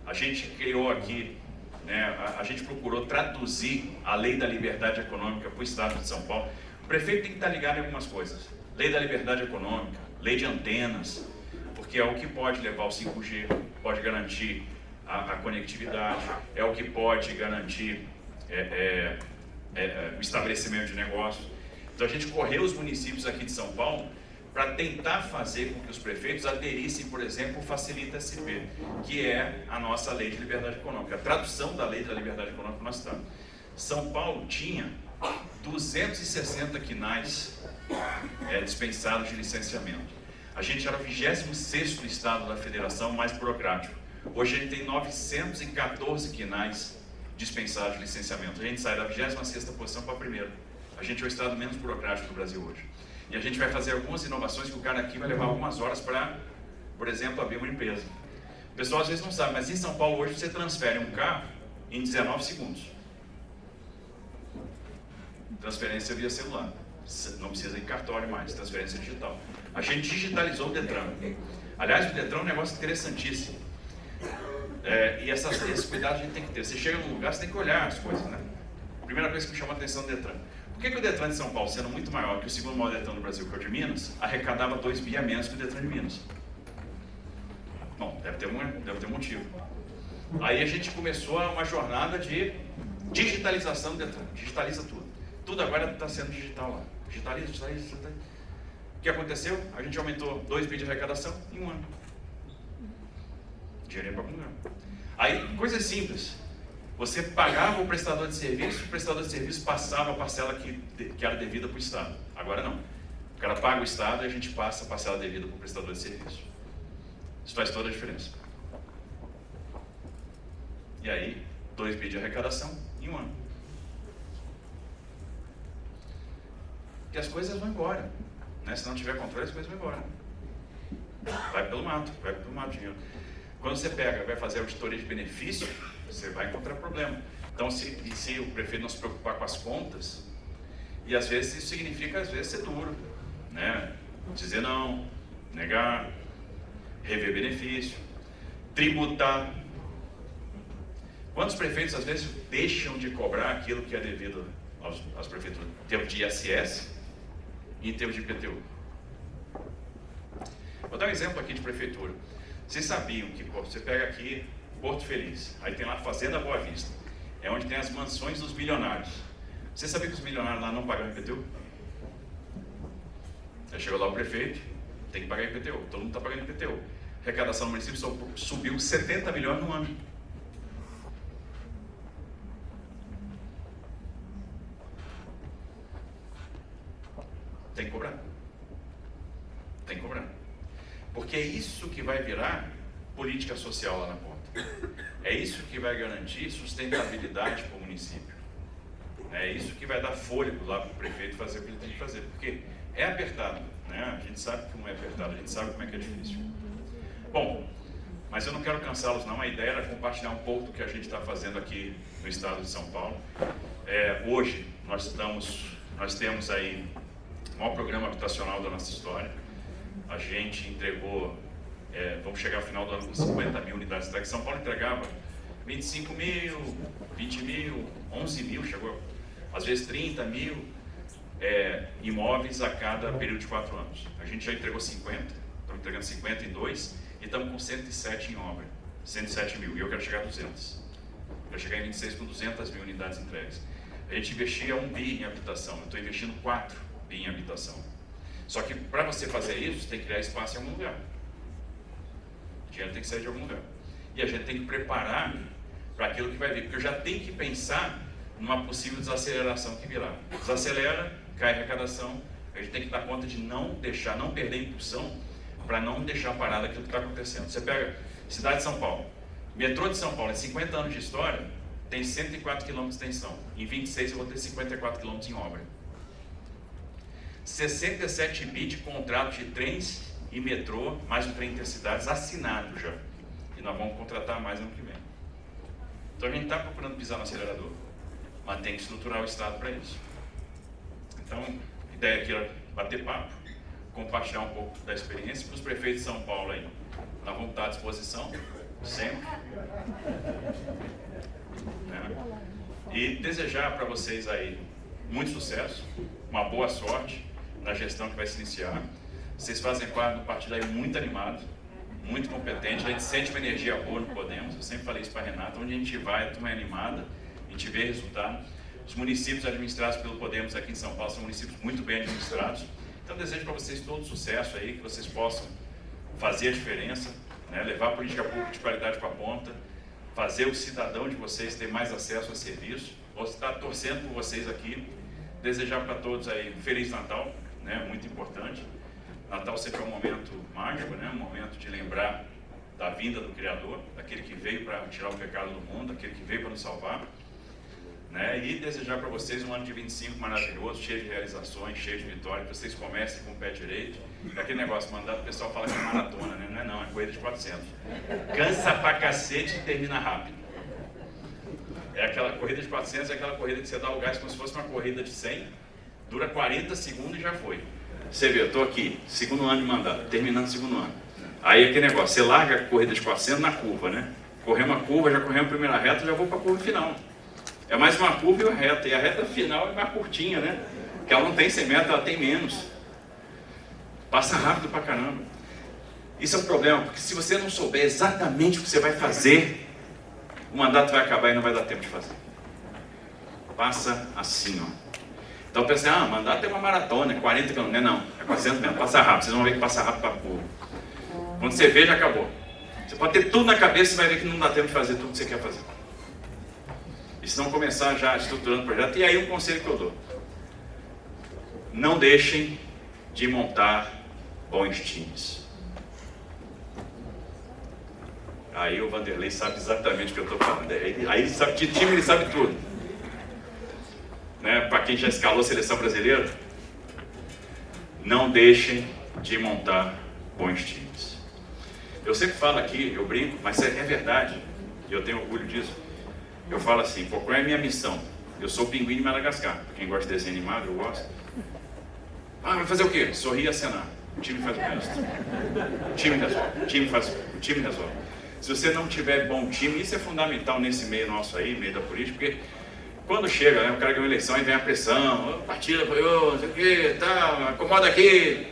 A gente criou aqui, né, a gente procurou traduzir a lei da liberdade econômica para o estado de São Paulo. O prefeito tem que estar ligado em algumas coisas. Lei da liberdade econômica, lei de antenas, porque é o que pode levar o 5G, pode garantir a conectividade, é o que pode garantir o estabelecimento de negócios. Então a gente correu os municípios aqui de São Paulo para tentar fazer com que os prefeitos aderissem, por exemplo, o Facilita SP, que é a nossa lei de liberdade econômica, a tradução da lei da liberdade econômica no nosso estado. São Paulo tinha 260 quinais dispensados de licenciamento. A gente era o 26º estado da federação mais burocrático. Hoje a gente tem 914 quinais dispensados de licenciamento. A gente sai da 26ª posição para a primeira. A gente é o estado menos burocrático do Brasil hoje. E a gente vai fazer algumas inovações que o cara aqui vai levar algumas horas para, por exemplo, abrir uma empresa. O pessoal às vezes não sabe, mas em São Paulo hoje você transfere um carro em 19 segundos. Transferência via celular. Não precisa ir em cartório mais, transferência digital. A gente digitalizou o Detran. Aliás, o Detran é um negócio interessantíssimo. E esse cuidado a gente tem que ter. Você chega num lugar, você tem que olhar as coisas, né? Primeira coisa que me chamou a atenção do Detran. Por que o Detran de São Paulo, sendo muito maior que o segundo maior Detran do Brasil, que é o de Minas, arrecadava 2 bi a menos que o Detran de Minas? Bom, deve ter um motivo. Aí a gente começou uma jornada de digitalização do Detran. Digitaliza tudo. Tudo agora está sendo digital lá. Digitaliza. O que aconteceu? A gente aumentou 2 bi de arrecadação em um ano. Dinheiro para algum lugar. Aí, coisa simples. Você pagava o prestador de serviço passava a parcela que era devida para o Estado. Agora não. O cara paga o Estado e a gente passa a parcela devida para o prestador de serviço. Isso faz toda a diferença. E aí, 2 bi de arrecadação em um ano. Porque as coisas vão embora. Né? Se não tiver controle, as coisas vão embora. Vai pelo mato dinheiro. Quando você vai fazer auditoria de benefício, você vai encontrar problema. Então, se o prefeito não se preocupar com as contas, e às vezes isso significa, às vezes, ser duro, né? Dizer não, negar, rever benefício, tributar. Quantos prefeitos, às vezes, deixam de cobrar aquilo que é devido às prefeituras, em termos de ISS e em termos de IPTU? Vou dar um exemplo aqui de prefeitura. Vocês sabiam que você pega aqui Porto Feliz, aí tem lá a Fazenda Boa Vista, é onde tem as mansões dos milionários. Você sabia que os milionários lá não pagam IPTU? Aí chegou lá o prefeito, tem que pagar IPTU, todo mundo está pagando IPTU. A arrecadação do município subiu 70 milhões no ano. Tem que cobrar. Tem que cobrar. Porque é isso que vai virar política social lá na ponta. É isso que vai garantir sustentabilidade para o município. É isso que vai dar fôlego lá para o prefeito fazer o que ele tem que fazer. Porque é apertado, né? A gente sabe que não é apertado, a gente sabe como é que é difícil. Bom, mas eu não quero cansá-los não. A ideia era compartilhar um pouco do que a gente está fazendo aqui no estado de São Paulo. Hoje nós temos aí o maior programa habitacional da nossa história. A gente entregou, vamos chegar ao final do ano com 50 mil unidades entregues. São Paulo entregava 25 mil, 20 mil, 11 mil, chegou às vezes 30 mil imóveis a cada período de 4 anos. A gente já entregou 50, estamos entregando 50 em 2 e estamos com 107 em obra, 107 mil, e eu quero chegar a 200. Eu quero chegar em 26 com 200 mil unidades entregues. A gente investia 1 bi em habitação, eu estou investindo 4 bi em habitação. Só que para você fazer isso, você tem que criar espaço em algum lugar. O dinheiro tem que sair de algum lugar. E a gente tem que preparar para aquilo que vai vir. Porque eu já tenho que pensar numa possível desaceleração que virá. Desacelera, cai a arrecadação. A gente tem que dar conta de não perder a impulsão para não deixar parado aquilo que está acontecendo. Você pega cidade de São Paulo. Metrô de São Paulo, em 50 anos de história, tem 104 km de extensão. Em 26 eu vou ter 54 km em obra. 67 bi de contratos de trens e metrô, mais um trem intercidades assinado já. E nós vamos contratar mais ano que vem. Então a gente está procurando pisar no acelerador, mas tem que estruturar o Estado para isso. Então, a ideia aqui era bater papo, compartilhar um pouco da experiência. Para os prefeitos de São Paulo aí, nós vamos estar à disposição, sempre. E desejar para vocês aí muito sucesso, uma boa sorte na gestão que vai se iniciar. Vocês fazem parte do partido aí muito animado, muito competente, a gente sente uma energia boa no Podemos. Eu sempre falei isso para a Renata, onde a gente vai, a turma é animada, a gente vê resultado. Os municípios administrados pelo Podemos aqui em São Paulo são municípios muito bem administrados, Então, desejo para vocês todo sucesso aí, que vocês possam fazer a diferença, né? Levar a política pública de qualidade para a ponta, fazer o cidadão de vocês ter mais acesso a serviço. Vou estar torcendo por vocês aqui, desejar para todos aí um Feliz Natal, né? Muito importante. Natal sempre é um momento mágico, né? Um momento de lembrar da vinda do Criador, daquele que veio para tirar o pecado do mundo, daquele que veio para nos salvar. Né? E desejar para vocês um ano de 25 maravilhoso, cheio de realizações, cheio de vitórias, que vocês comecem com o pé direito. E aquele negócio, mandato, o pessoal fala que é maratona, né? Não é não, é corrida de 400. Cansa pra cacete e termina rápido. É aquela corrida de 400, é aquela corrida que você dá o gás como se fosse uma corrida de 100, dura 40 segundos e já foi. Você vê, eu estou aqui, segundo ano de mandato, terminando o segundo ano. Aí aquele negócio, você larga a corrida de 400 na curva, né? Corremos a curva, já corremos a primeira reta, já vou para a curva final. É mais uma curva e uma reta. E a reta final é mais curtinha, né? Porque ela não tem 100 metros, ela tem menos. Passa rápido pra caramba. Isso é um problema, porque se você não souber exatamente o que você vai fazer, o mandato vai acabar e não vai dar tempo de fazer. Passa assim, ó. Então pensa, o mandato é uma maratona, é 40 km. Não, é 400 metros. Passa rápido. Vocês vão ver que passa rápido pra curva. Quando você vê, já acabou. Você pode ter tudo na cabeça e vai ver que não dá tempo de fazer tudo que você quer fazer. E se não começar já estruturando o projeto, e aí um conselho que eu dou: não deixem de montar bons times. Aí o Vanderlei sabe exatamente o que eu estou falando. Aí ele sabe de time, ele sabe tudo. Né? Para quem já escalou a seleção brasileira, não deixem de montar bons times. Eu sempre falo aqui, eu brinco, mas é verdade, e eu tenho orgulho disso. Eu falo assim, qual é a minha missão? Eu sou o pinguim de Madagascar. Quem gosta de desenho animado, eu gosto. Vai fazer o quê? Sorrir e acenar. O time faz o resto. O time resolve. O time resolve. Se você não tiver bom time, isso é fundamental nesse meio nosso aí, meio da política, porque quando chega, né, o cara ganha uma eleição e vem a pressão, o partido apoiou, não sei o quê, tá, acomoda aqui.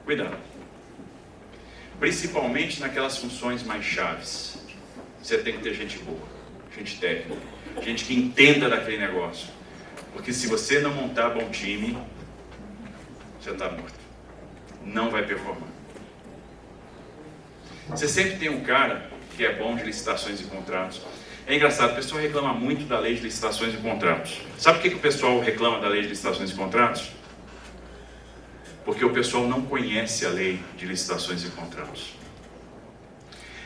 Cuidado. Principalmente naquelas funções mais chaves. Você tem que ter gente boa. Gente técnica, gente que entenda daquele negócio. Porque se você não montar bom time, você está morto. Não vai performar. Você sempre tem um cara que é bom de licitações e contratos. É engraçado, o pessoal reclama muito da lei de licitações e contratos. Sabe por que o pessoal reclama da lei de licitações e contratos? Porque o pessoal não conhece a lei de licitações e contratos.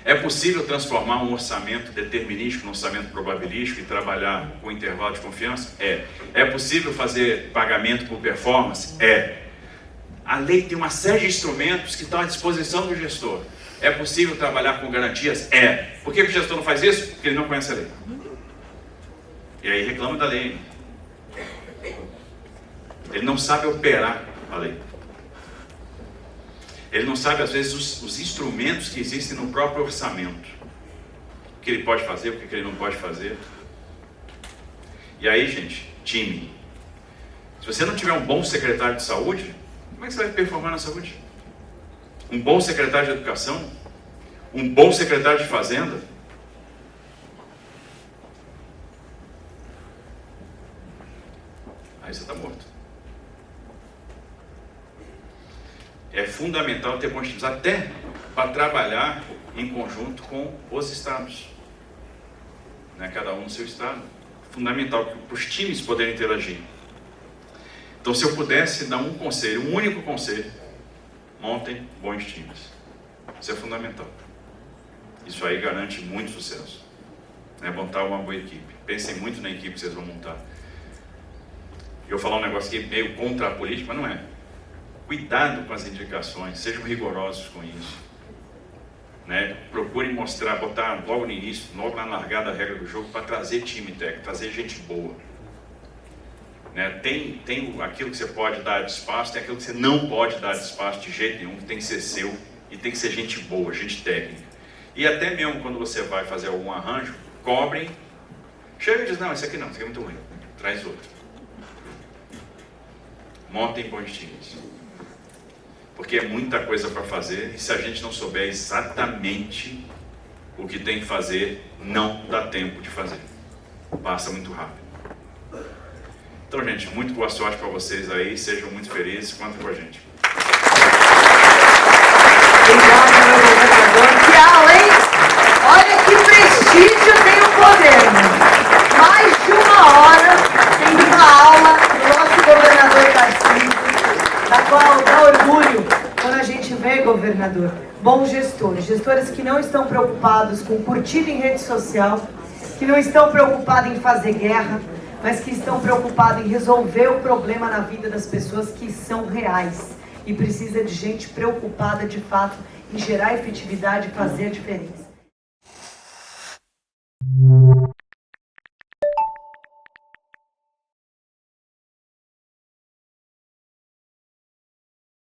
É possível transformar um orçamento determinístico num orçamento probabilístico e trabalhar com intervalo de confiança? É. É possível fazer pagamento por performance? É. A lei tem uma série de instrumentos que estão à disposição do gestor. É possível trabalhar com garantias? É. Por que o gestor não faz isso? Porque ele não conhece a lei. E aí reclama da lei. Ele não sabe operar a lei. Ele não sabe, às vezes, os instrumentos que existem no próprio orçamento. O que ele pode fazer, o que ele não pode fazer. E aí, gente, time. Se você não tiver um bom secretário de saúde, como é que você vai performar na saúde? Um bom secretário de educação? Um bom secretário de fazenda? Aí você está morto. É fundamental ter bons times, até para trabalhar em conjunto com os estados. Né? Cada um no seu estado. Fundamental para os times poderem interagir. Então, se eu pudesse dar um conselho, um único conselho, montem bons times. Isso é fundamental. Isso aí garante muito sucesso. Né? Montar uma boa equipe. Pensem muito na equipe que vocês vão montar. Eu vou falar um negócio aqui meio contra a política, mas não é. Cuidado com as indicações, sejam rigorosos com isso. Né? Procurem mostrar, botar logo no início, logo na largada a regra do jogo, para trazer time técnico, trazer gente boa. Né? Tem aquilo que você pode dar de espaço, tem aquilo que você não pode dar de espaço de jeito nenhum, que tem que ser seu, e tem que ser gente boa, gente técnica. E até mesmo quando você vai fazer algum arranjo, cobrem, chega e diz, não, esse aqui não, esse aqui é muito ruim, traz outro. Montem bons times. Porque é muita coisa para fazer, e se a gente não souber exatamente o que tem que fazer, não dá tempo de fazer. Passa muito rápido. Então, gente, muito boa sorte para vocês aí, sejam muito felizes, contem com a gente. Obrigada, meu governador. Que aula, hein? Olha que prestígio tem o governo. Mais de 1 hora tendo uma aula do nosso governador Tarcísio, da qual dá orgulho quando a gente vê, governador, bons gestores. Gestores que não estão preocupados com curtir em rede social, que não estão preocupados em fazer guerra, mas que estão preocupados em resolver o problema na vida das pessoas que são reais. E precisa de gente preocupada, de fato, em gerar efetividade e fazer a diferença.